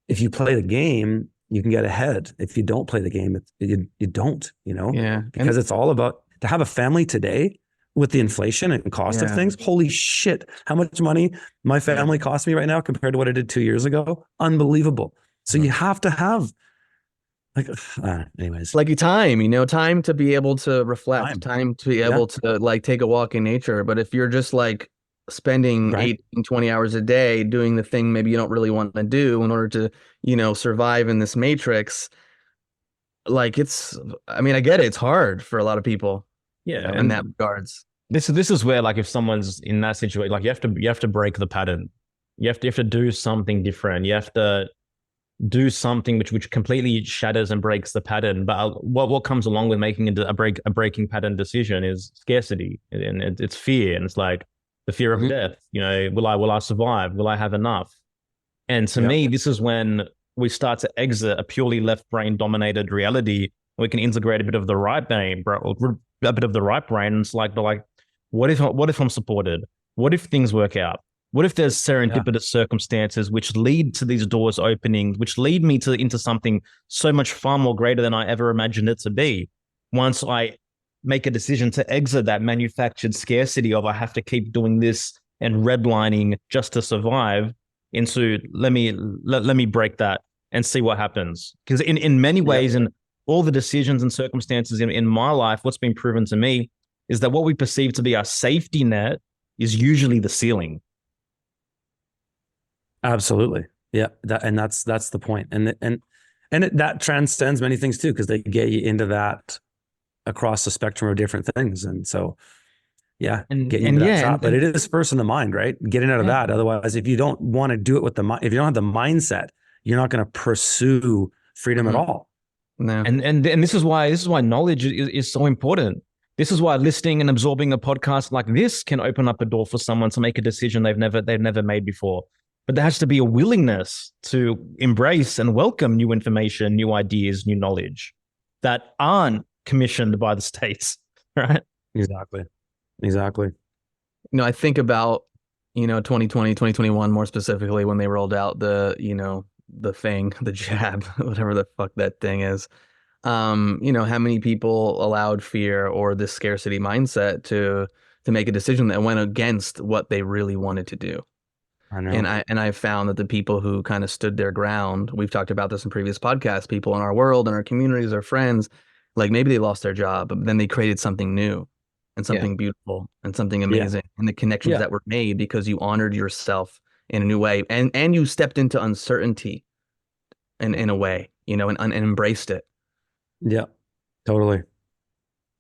if you play the game, you can get ahead. If you don't play the game, you don't, because it's all about, to have a family today with the inflation and cost of things. Holy shit. How much money my family costs me right now compared to what it did 2 years ago. Unbelievable. So you have to have Like, anyways, Like time, time to be able to reflect, time. time to be Yeah. able to like take a walk in nature. But if you're just like spending Right. 18, 20 hours a day doing the thing maybe you don't really want to do in order to, survive in this matrix, like I mean, I get it. It's hard for a lot of people, Yeah, in that and regards. this is where, like, if someone's in that situation, like, you have to break the pattern. You have to do something different. You have to do something which completely shatters and breaks the pattern. But what comes along with making a breaking pattern decision is scarcity, and it's fear, and it's like the fear of Mhm. death. Will I survive? Will I have enough? And to Yep. me, this is when we start to exit a purely left brain dominated reality. We can integrate a bit of the right brain, a bit of the right brain. And it's like, what if I'm supported? What if things work out? What if there's Yeah. serendipitous circumstances which lead to these doors opening, which lead me into something so much far more greater than I ever imagined it to be? Once I make a decision to exit that manufactured scarcity of I have to keep doing this and redlining just to survive, into let me break that and see what happens. Because in many Yep. ways, in all the decisions and circumstances in my life, what's been proven to me is that what we perceive to be our safety net is usually the ceiling. Absolutely. Yeah. That's the point. That transcends many things too, because they get you into that across the spectrum of different things. And so, yeah, And get you and into that yeah, trap. But it is first in the mind, right? Getting out of yeah. that. Otherwise, if you don't want to do it with the mind, if you don't have the mindset, you're not going to pursue freedom at Mhm. all. No. And this is why knowledge is so important. This is why listening and absorbing a podcast like this can open up a door for someone to make a decision they've never made before. But there has to be a willingness to embrace and welcome new information, new ideas, new knowledge that aren't commissioned by the states, right? Exactly. Exactly. I think about, 2020, 2021 more specifically when they rolled out the thing, the jab, whatever the fuck that thing is. How many people allowed fear or this scarcity mindset to make a decision that went against what they really wanted to do. I know. And I found that the people who kind of stood their ground, we've talked about this in previous podcasts, people in our world and our communities, our friends, like maybe they lost their job, but then they created something new and Yeah. something beautiful and something Yeah. amazing. And the connections Yeah. that were made because you honored yourself in a new way and you stepped into uncertainty in a way, and embraced it. Yeah. Totally.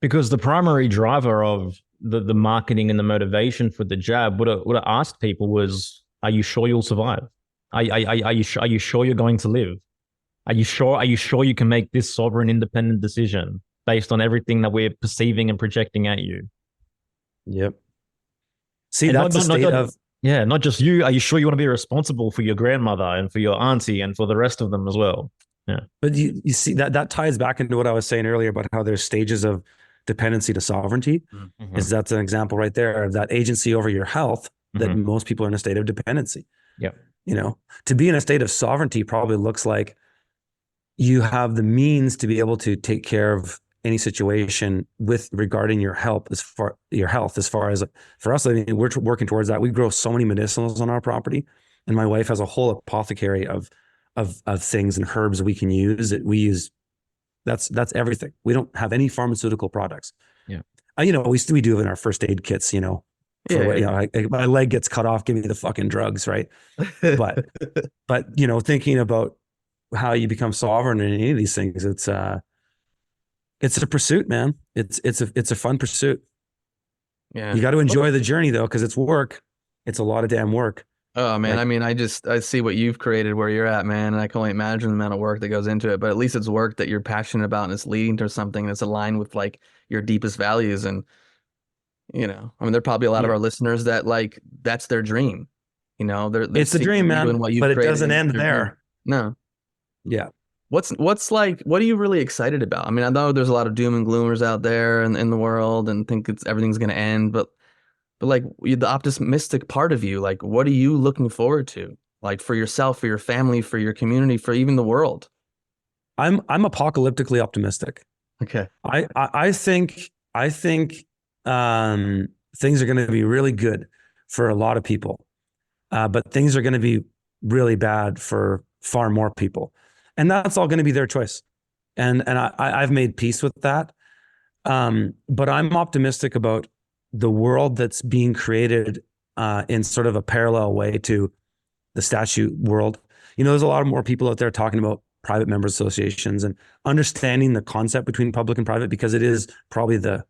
Because the primary driver of the marketing and the motivation for the jab would have asked people was, are you sure you'll survive? Are you sure you're going to live? Are you sure you can make this sovereign independent decision based on everything that we're perceiving and projecting at you? Yep. See, And that's the state of, yeah, not just you. Are you sure you want to be responsible for your grandmother and for your auntie and for the rest of them as well? Yeah. but you see that ties back into what I was saying earlier about how there's stages of dependency to sovereignty. Mhm. Is that's an example right there of that agency over your health that Mhm. most people are in a state of dependency. Yeah. To be in a state of sovereignty probably looks like you have the means to be able to take care of any situation with regarding your health as far as for us. I mean, we're working towards that. We grow so many medicinals on our property, and my wife has a whole apothecary of things and herbs we can use that we use. That's everything. We don't have any pharmaceutical products. Yeah. We do in our first aid kits, Yeah. my leg gets cut off, give me the fucking drugs. Right. But, thinking about how you become sovereign in any of these things, it's a pursuit, man. It's a fun pursuit. Yeah. You got to enjoy the journey though, because it's work. It's a lot of damn work. Oh man, Like- I mean, I see what you've created where you're at, man, and I can only imagine the amount of work that goes into it. But at least it's work that you're passionate about and it's leading to something that's aligned with like your deepest values. And I mean, there are probably a lot of our listeners that like that's their dream. They're It's a dream, man, doing what you've but it created doesn't is end their there. dream. No. Yeah. What's like? What are you really excited about? I mean, I know there's a lot of doom and gloomers out there in the world and think everything's gonna end, but like the optimistic part of you, like what are you looking forward to? Like for yourself, for your family, for your community, for even the world. I'm apocalyptically optimistic. Okay. I think things are going to be really good for a lot of people, but things are going to be really bad for far more people, and that's all going to be their choice. and I've made peace with that. But I'm optimistic about the world that's being created in sort of a parallel way to the statute world. There's a lot more people out there talking about private members associations and understanding the concept between public and private, because it is probably the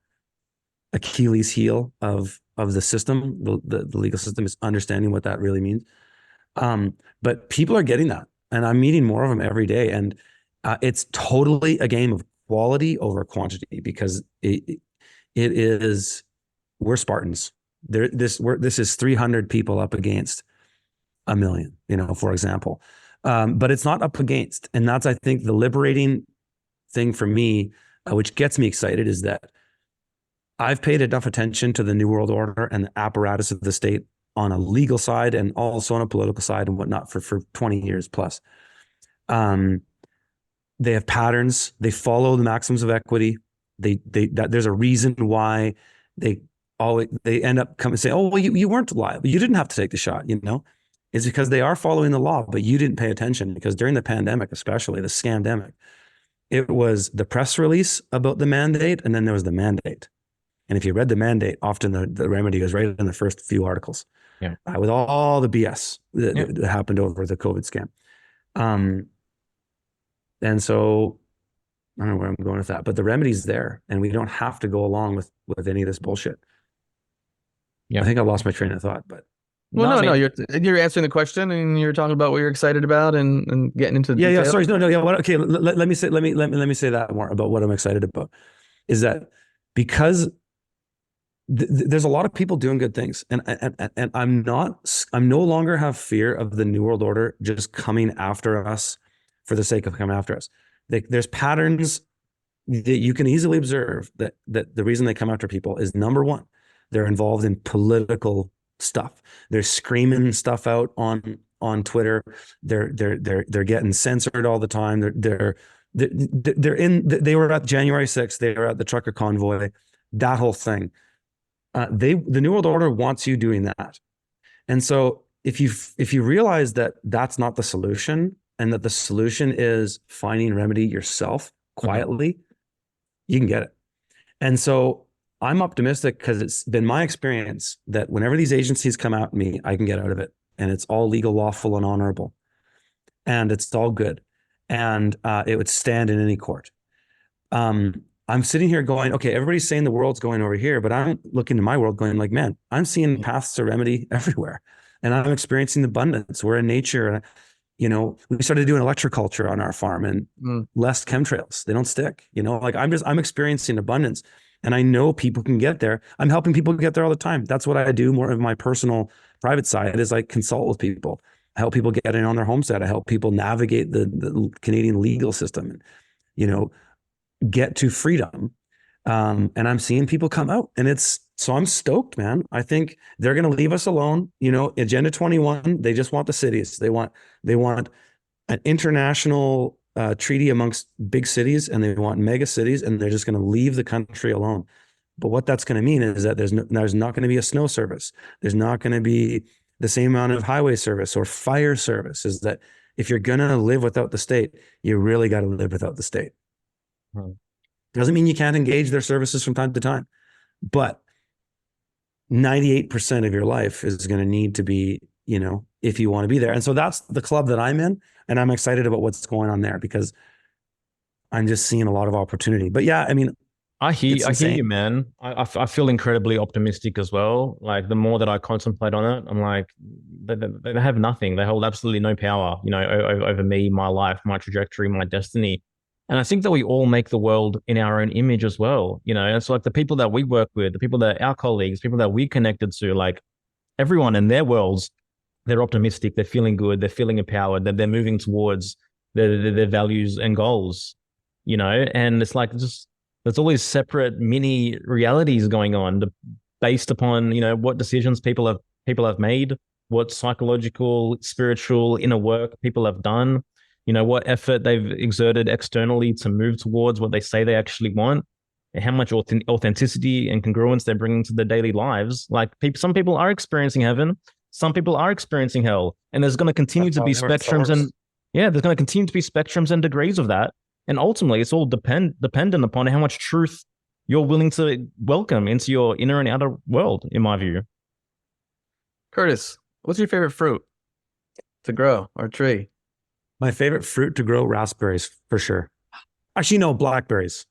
Achilles heel of the system, the legal system, is understanding what that really means. But people are getting that, and I'm meeting more of them every day. And it's totally a game of quality over quantity, because it is, we're Spartans. This is 300 people up against a million, for example. But it's not up against. And that's, I think, the liberating thing for me, which gets me excited, is that I've paid enough attention to the New World Order and the apparatus of the state on a legal side and also on a political side and whatnot for 20 years plus. They have patterns. They follow the maxims of equity. There's a reason why they end up coming and say, "Oh, well, you weren't liable. You didn't have to take the shot." It's because they are following the law, but you didn't pay attention, because during the pandemic, especially the scamdemic, it was the press release about the mandate, and then there was the mandate. And if you read the mandate, often the remedy was right in the first few articles, with all the BS that happened over the COVID scam. And so I don't know where I'm going with that, but the remedy's there, and we don't have to go along with any of this bullshit. I think I lost my train of thought, but. Well, no, you're answering the question, and you're talking about what you're excited about and getting into detail. Yeah. Sorry, no. Okay, let me say that more about what I'm excited about. Is that because there's a lot of people doing good things, and I'm no longer have fear of the New World Order just coming after us for the sake of coming after us. There's patterns that you can easily observe that the reason they come after people is, number one, they're involved in political stuff. They're screaming stuff out on Twitter. They're getting censored all the time. They were at January 6th. They were at the trucker convoy. That whole thing. The New World Order wants you doing that. And so if you realize that that's not the solution, and that the solution is finding remedy yourself quietly, you can get it. And so I'm optimistic, because it's been my experience that whenever these agencies come at me, I can get out of it, and it's all legal, lawful, and honorable, and it's all good, and it would stand in any court. I'm sitting here going, okay, everybody's saying the world's going over here, but I'm looking to my world going like, man, I'm seeing paths to remedy everywhere, and I'm experiencing abundance. We're in nature. We started doing electroculture on our farm, and less chemtrails. They don't stick. I'm experiencing abundance. And I know people can get there. I'm helping people get there all the time. That's what I do. More of my personal private side is I consult with people. I help people get in on their homestead. I help people navigate the Canadian legal system, and, get to freedom. And I'm seeing people come out, and so I'm stoked, man. I think they're going to leave us alone. Agenda 21, they just want the cities. They want an international treaty amongst big cities, and they want mega cities, and they're just going to leave the country alone. But what that's going to mean is that there's not going to be a snow service. There's not going to be the same amount of highway service or fire service. Is that if you're going to live without the state, you really got to live without the state. Doesn't mean you can't engage their services from time to time, but 98% of your life is going to need to be, if you want to be there. And so that's the club that I'm in. And I'm excited about what's going on there, because I'm just seeing a lot of opportunity. But yeah, I mean, I hear you, man. I feel incredibly optimistic as well. Like, the more that I contemplate on it, I'm like, they have nothing. They hold absolutely no power, over me, my life, my trajectory, my destiny. And I think that we all make the world in our own image as well. It's like the people that we work with, the people that our colleagues, people that we connected to, like everyone in their worlds, they're optimistic, they're feeling good, they're feeling empowered, that they're moving towards their values and goals, and it's like there's all these separate mini realities going on based upon, what decisions people have made, what psychological, spiritual, inner work people have done, what effort they've exerted externally to move towards what they say they actually want, and how much authenticity and congruence they're bringing to their daily lives. Like, some people are experiencing heaven. Some people are experiencing hell, and there's going to continue to be spectrums and there's going to continue to be spectrums and degrees of that. And ultimately, it's all dependent upon how much truth you're willing to welcome into your inner and outer world, in my view. Curtis, what's your favorite fruit to grow or tree? My favorite fruit to grow, raspberries for sure. Actually, no, blackberries.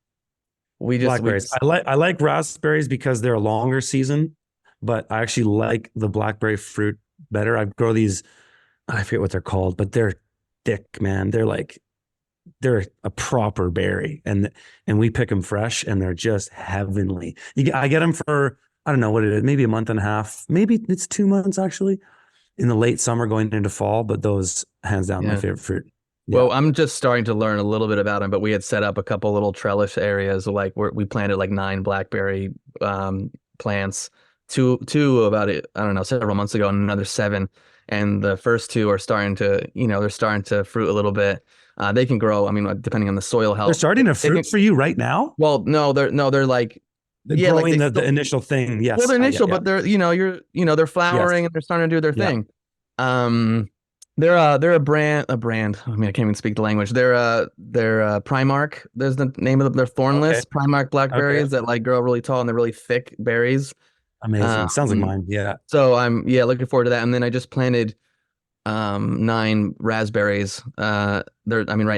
Blackberries. I like raspberries because they're a longer season, but I actually like the blackberry fruit better. I grow these, I forget what they're called, but they're thick, man. They're a proper berry, and we pick them fresh, and they're just heavenly. I get them for, I don't know what it is, maybe a month and a half, maybe it's 2 months actually, in the late summer going into fall. But those, hands down, my favorite fruit. Yeah. Well, I'm just starting to learn a little bit about them, but we had set up a couple little trellis areas, like where we planted like 9 blackberry plants, two about it, I don't know, several months ago, and another 7. And the first 2 are starting to, they're starting to fruit a little bit. They can grow, I mean, depending on the soil health. They're starting to fruit for you right now? Well, no, they're like, growing the initial thing. Yes. Well, they're initial, but they're, they're flowering, and they're starting to do their thing. They're a brand. I mean, I can't even speak the language. They're Primark. There's the name of them. They're thornless Primark blackberries that like grow really tall, and they're really thick berries. Amazing. Sounds like mine. Yeah. So I'm looking forward to that. And then I just planted 9 raspberries. Right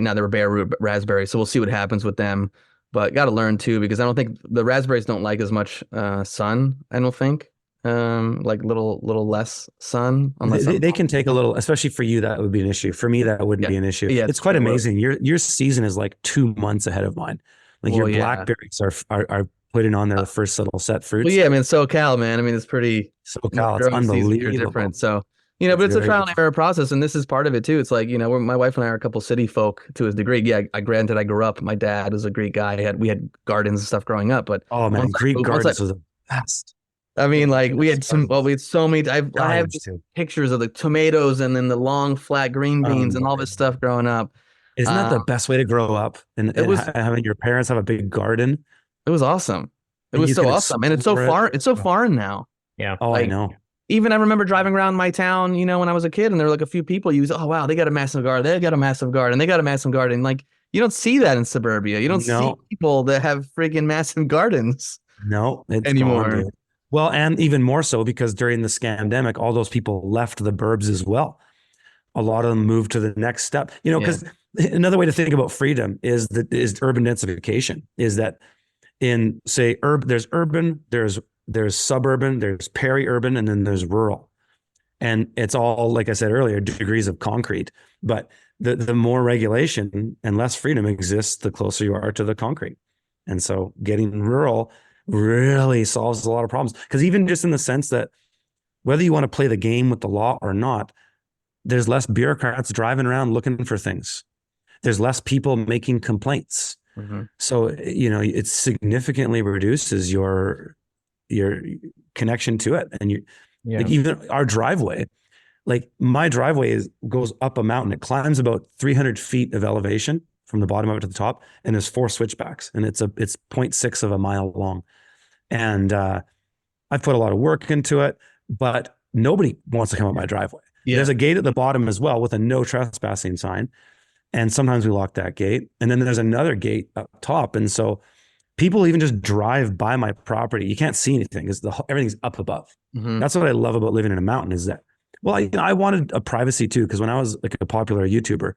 now they're bare root raspberries, so we'll see what happens with them. But got to learn too, because I don't think the raspberries don't like as much sun. I don't think. Like little less sun. Unless they can take a little, especially for you, that would be an issue. For me, that wouldn't be an issue. Yeah, it's quite amazing. Your season is like 2 months ahead of mine. Like your blackberries are putting on their first little set fruits. Well, yeah, I mean, SoCal, man. I mean, it's pretty SoCal. It's unbelievable. Different. So, but it's a trial and error process, and this is part of it too. It's like, my wife and I are a couple city folk to a degree. Yeah, granted, I grew up. My dad was a Greek guy. We had gardens and stuff growing up, but oh man, Greek gardens was the best. I mean, like we had so many. I have pictures of the tomatoes and then the long flat green beans and all this stuff growing up. Isn't that the best way to grow up? And having your parents have a big garden. It was awesome. It was so awesome, and it's so far. It's so foreign now. Yeah. Oh, I know. Even I remember driving around my town, when I was a kid, and there were like a few people oh wow, they got a massive garden. They got a massive garden. They got a massive garden. Like you don't see that in suburbia. You don't see people that have freaking massive gardens. No, it's anymore. Gone, dude. Well, and even more so because during the scandemic, all those people left the burbs as well. A lot of them moved to the next step. Because another way to think about freedom is urban densification. Is that in say there's urban, there's suburban, there's peri-urban, and then there's rural. And it's all, like I said earlier, degrees of concrete. But the more regulation and less freedom exists, the closer you are to the concrete. And so getting rural really solves a lot of problems. Because even just in the sense that whether you want to play the game with the law or not, there's less bureaucrats driving around looking for things. There's less people making complaints. Mm-hmm. So, it significantly reduces your connection to it. And like even our driveway, like my driveway goes up a mountain. It climbs about 300 feet of elevation from the bottom of it to the top, and there's 4 switchbacks, and it's 0.6 of a mile long. And I've put a lot of work into it, but nobody wants to come up my driveway. Yeah. There's a gate at the bottom as well with a no trespassing sign. And sometimes we lock that gate. And then there's another gate up top. And so people even just drive by my property. You can't see anything because everything's up above. Mm-hmm. That's what I love about living in a mountain is that, well, I wanted a privacy too, because when I was like a popular YouTuber,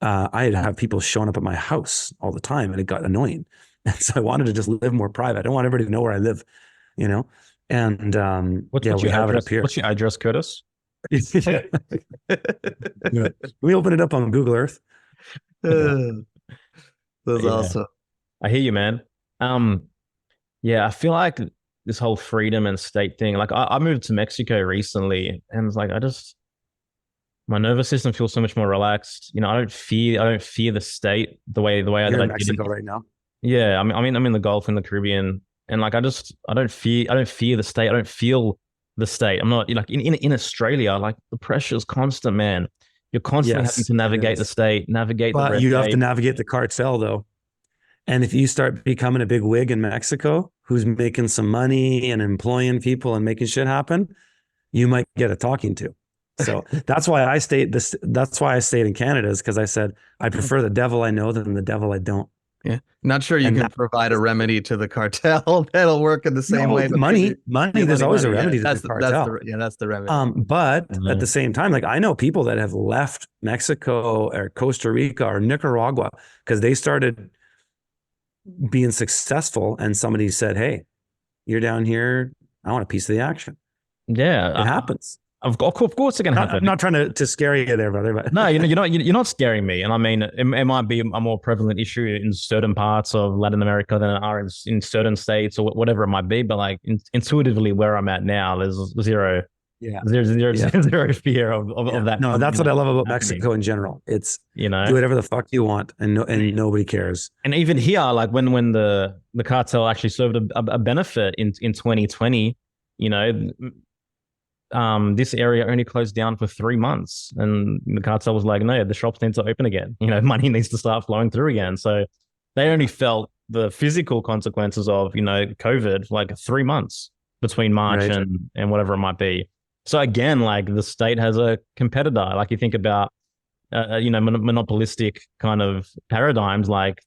I'd have people showing up at my house all the time, and it got annoying. And so I wanted to just live more private. I don't want everybody to know where I live, And what's we your have address? it up here. What's your address, Curtis? Yeah. We open it up on Google Earth. That's awesome. I hear you, man. I feel like this whole freedom and state thing. Like I moved to Mexico recently, and it's like my nervous system feels so much more relaxed. I don't fear the state the way You're I in Mexico right now. Yeah, I'm in the Gulf and the Caribbean, and like I don't fear the state. I don't feel the state. I'm not like in Australia. Like the pressure is constant, man. You're constantly having to navigate the state, but you have to navigate the cartel though. And if you start becoming a big wig in Mexico, who's making some money and employing people and making shit happen, you might get a talking to. So that's why I stayed in Canada, is because I said I prefer the devil I know than the devil I don't. Yeah. Not sure you can provide a remedy to the cartel that'll work in the same way. But Money. There's always a remedy to that's the cartel. that's the remedy. But at the same time, like I know people that have left Mexico or Costa Rica or Nicaragua because they started being successful, and somebody said, "Hey, you're down here. I want a piece of the action." Yeah, it happens. Of course, it can happen. I'm not trying to scare you there, brother. But no, you're not scaring me. And I mean, it might be a more prevalent issue in certain parts of Latin America than it are in certain states or whatever it might be. But like intuitively, where I'm at now, there's zero fear of that. No, that's what I love about Mexico in general. It's do whatever the fuck you want, and nobody cares. And even here, like when the cartel actually served a benefit in 2020, this area only closed down for 3 months, and the cartel was like, no, the shops need to open again. Money needs to start flowing through again. So they only felt the physical consequences of, COVID, like 3 months between March and whatever it might be. So again, like the state has a competitor. Like you think about, monopolistic kind of paradigms, like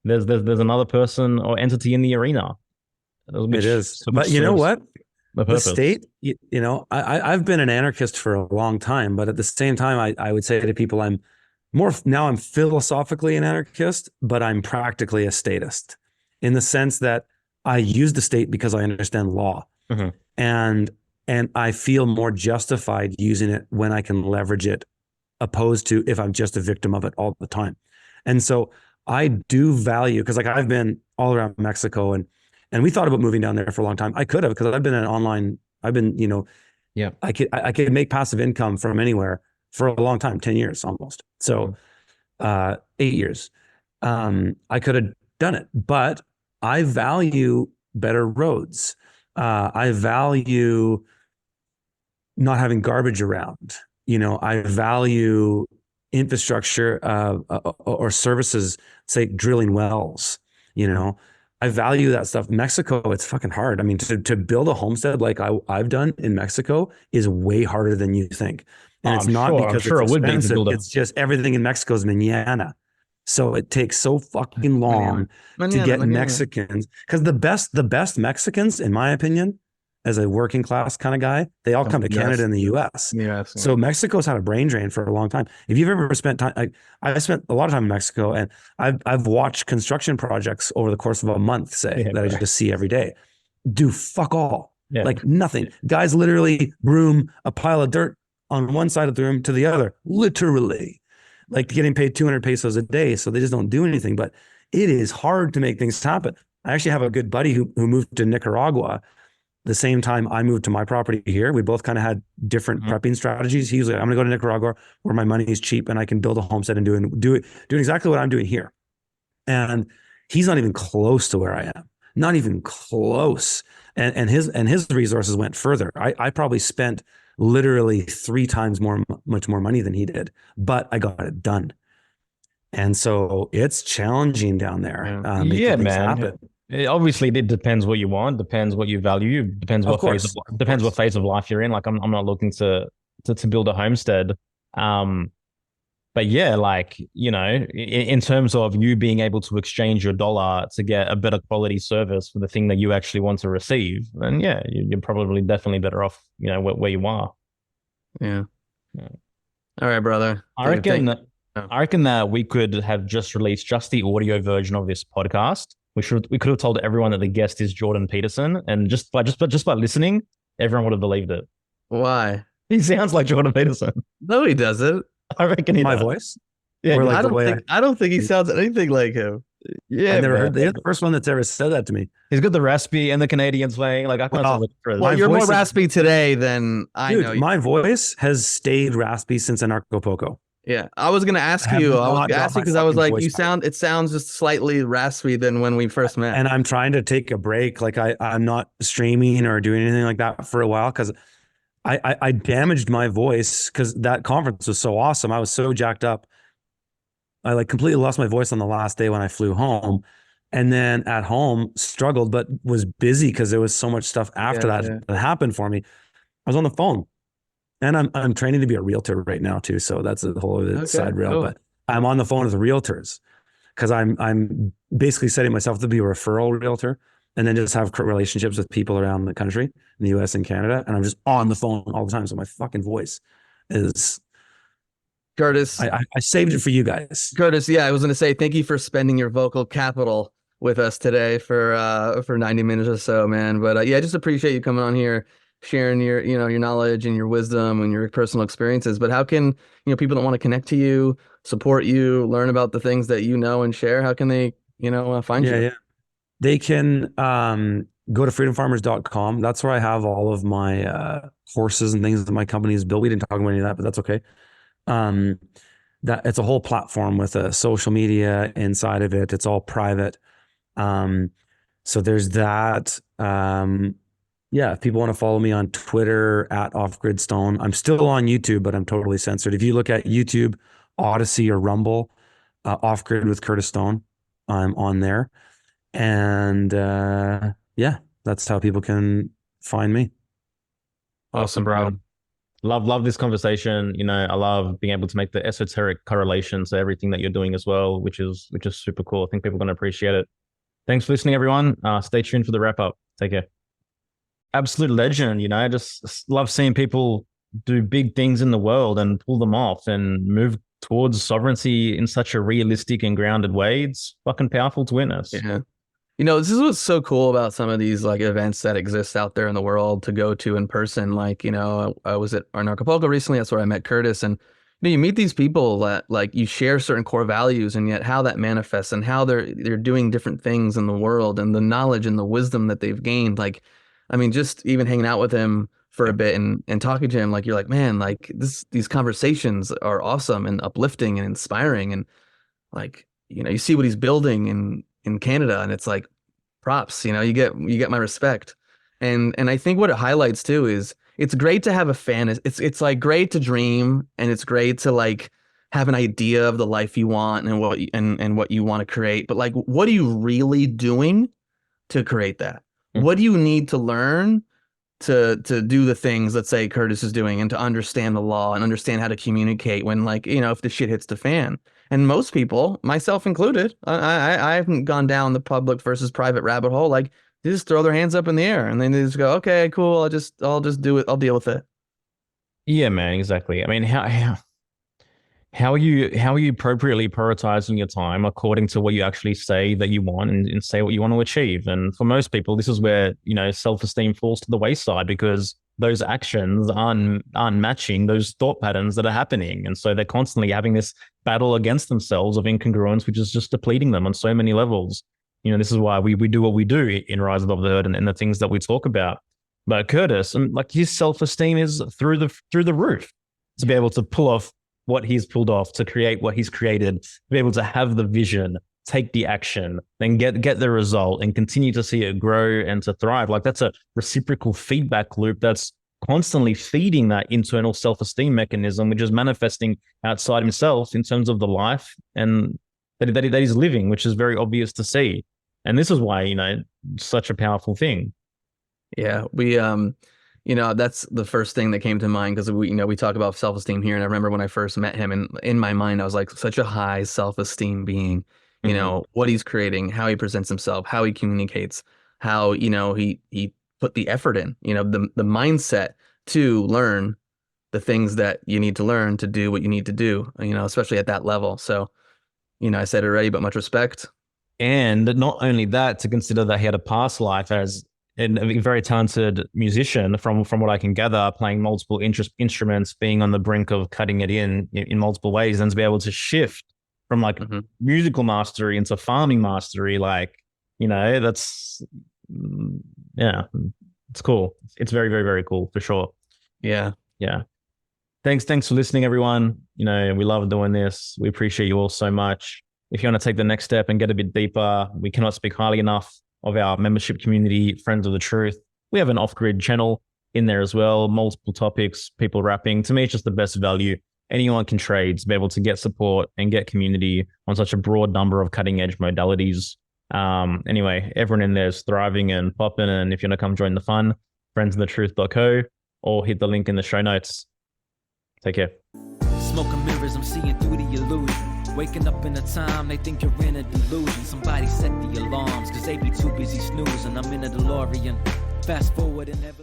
there's another person or entity in the arena. It is. But you know what? The state, I've been an anarchist for a long time, but at the same time, I would say to people, I'm philosophically an anarchist, but I'm practically a statist in the sense that I use the state because I understand law. Mm-hmm. And I feel more justified using it when I can leverage it, opposed to if I'm just a victim of it all the time. And so I do value, because like I've been all around Mexico, and we thought about moving down there for a long time. I could have, because I could make passive income from anywhere for a long time, 10 years almost. So 8 years. I could have done it, but I value better roads. I value not having garbage around. I value infrastructure or services, say drilling wells. I value that stuff. Mexico, it's fucking hard. I mean, to build a homestead like I've done in Mexico is way harder than you think. And it's not because it's expensive. It's just everything in Mexico is manana. So it takes so fucking long to get Mexicans. Because the best Mexicans, in my opinion, as a working class kind of guy, they all come to Canada and the US. Yes. So Mexico's had a brain drain for a long time. If you've ever spent time, I spent a lot of time in Mexico, and I've watched construction projects over the course of a month, that I just see every day, do fuck all. Like nothing. Guys literally broom a pile of dirt on one side of the room to the other, literally, like getting paid 200 pesos a day. So they just don't do anything. But it is hard to make things happen. I actually have a good buddy who moved to Nicaragua the same time I moved to my property here. We both kind of had different prepping strategies. He was like, I'm gonna go to Nicaragua where my money is cheap and I can build a homestead and doing exactly what I'm doing here. And he's not even close to where I am. Not even close. And his resources went further. I probably spent literally 3 times much more money than he did, but I got it done. And so it's challenging down there. Man. Happen. Obviously, it depends what you want, depends what you value, depends what phase of life you're in. Like I'm not looking to build a homestead. But yeah, like, in terms of you being able to exchange your dollar to get a better quality service for the thing that you actually want to receive, then yeah, you're probably definitely better off, where you are. Yeah. All right, brother. I reckon that we could have just released just the audio version of this podcast. We could have told everyone that the guest is Jordan Peterson, and just by listening, everyone would have believed it. Why? He sounds like Jordan Peterson. No, he doesn't. I reckon he my does. Voice. Yeah, I don't think he sounds anything like him. Yeah, I never heard. You're the first one that's ever said that to me. He's got the raspy and the Canadian slang. Like I can't. Well, you're more raspy today than I know. My voice has stayed raspy since Anarchapulco. Yeah, I was gonna ask you. I was gonna ask you because I was like, it sounds just slightly raspy than when we first met. And I'm trying to take a break. Like I'm not streaming or doing anything like that for a while because I damaged my voice because that conference was so awesome. I was so jacked up. I like completely lost my voice on the last day when I flew home, and then at home struggled, but was busy because there was so much stuff after that happened for me. I was on the phone. And I'm training to be a realtor right now too. So that's a whole other side rail. cool. But I'm on the phone with realtors because I'm basically setting myself to be a referral realtor and then just have relationships with people around the country in the US and Canada. And I'm just on the phone all the time. So my fucking voice is Curtis. I saved it for you guys. Curtis, yeah, I was going to say thank you for spending your vocal capital with us today for 90 minutes or so, man. But yeah, I just appreciate you coming on here, sharing your knowledge and your wisdom and your personal experiences. But how can people that want to connect to you, support you, learn about the things that you know and share? How can they find you? Yeah. They can go to freedomfarmers.com. That's where I have all of my courses and things that my company has built. We didn't talk about any of that, but that's okay. That it's a whole platform with a social media inside of it. It's all private. So there's that. If people want to follow me on Twitter at offgridstone, I'm still on YouTube, but I'm totally censored. If you look at YouTube, Odyssey or Rumble, Off Grid with Curtis Stone, I'm on there. And that's how people can find me. Awesome, bro. Love this conversation. I love being able to make the esoteric correlations to everything that you're doing as well, which is super cool. I think people are going to appreciate it. Thanks for listening, everyone. Stay tuned for the wrap up. Take care. Absolute legend. I just love seeing people do big things in the world and pull them off and move towards sovereignty in such a realistic and grounded way. It's fucking powerful to witness. Yeah. This is what's so cool about some of these like events that exist out there in the world to go to in person. Like, I was at Acapulco recently. That's where I met Curtis. And you meet these people that like you share certain core values, and yet how that manifests and how they're doing different things in the world and the knowledge and the wisdom that they've gained. Like, I mean, just even hanging out with him for a bit and talking to him, like you're like, man, like these conversations are awesome and uplifting and inspiring. And like, you see what he's building in Canada, and it's like props, you get my respect. And I think what it highlights too is it's great to have a fan. It's like great to dream, and it's great to like have an idea of the life you want and what you want to create. But like, what are you really doing to create that? Mm-hmm. What do you need to learn to do the things that say Curtis is doing, and to understand the law and understand how to communicate when like, if the shit hits the fan? And most people, myself included, I haven't gone down the public versus private rabbit hole. Like, they just throw their hands up in the air and then they just go, okay, cool. I'll just do it. I'll deal with it. Yeah, man, exactly. I mean, how are you appropriately prioritizing your time according to what you actually say that you want and say what you want to achieve? And for most people, this is where, self-esteem falls to the wayside because those actions aren't matching those thought patterns that are happening. And so they're constantly having this battle against themselves of incongruence, which is just depleting them on so many levels. This is why we do what we do in Rise Above the Herd and the things that we talk about. But Curtis, like, his self-esteem is through the roof to be able to pull off what he's pulled off, to create what he's created, to be able to have the vision, take the action, then get the result and continue to see it grow and to thrive. Like, that's a reciprocal feedback loop that's constantly feeding that internal self-esteem mechanism, which is manifesting outside himself in terms of the life and that he's living, which is very obvious to see. And this is why, such a powerful thing. Yeah, we that's the first thing that came to mind, because we talk about self-esteem here, and I remember when I first met him, and in my mind I was like, such a high self-esteem being, what he's creating, how he presents himself, how he communicates, how he put the effort in, the mindset to learn the things that you need to learn to do what you need to do, especially at that level. So, I said it already, but much respect. And not only that, to consider that he had a past life as a very talented musician, from what I can gather, playing multiple instruments, being on the brink of cutting it in multiple ways, and to be able to shift from like musical mastery into farming mastery, like, that's, yeah, it's cool. It's very, very, very cool for sure. Yeah. Thanks for listening, everyone. We love doing this. We appreciate you all so much. If you want to take the next step and get a bit deeper, we cannot speak highly enough of our membership community, Friends of the Truth. We have an off-grid channel in there as well, multiple topics, people rapping. To me, it's just the best value anyone can trade to be able to get support and get community on such a broad number of cutting-edge modalities. Anyway, everyone in there is thriving and popping. And if you want to come join the fun, friendsofthetruth.co, or hit the link in the show notes. Take care. Smoking mirrors, I'm seeing through the illusion. Waking up in a time, they think you're in a delusion. Somebody set the alarms, cause they be too busy snoozing. I'm in a DeLorean, fast forward and never...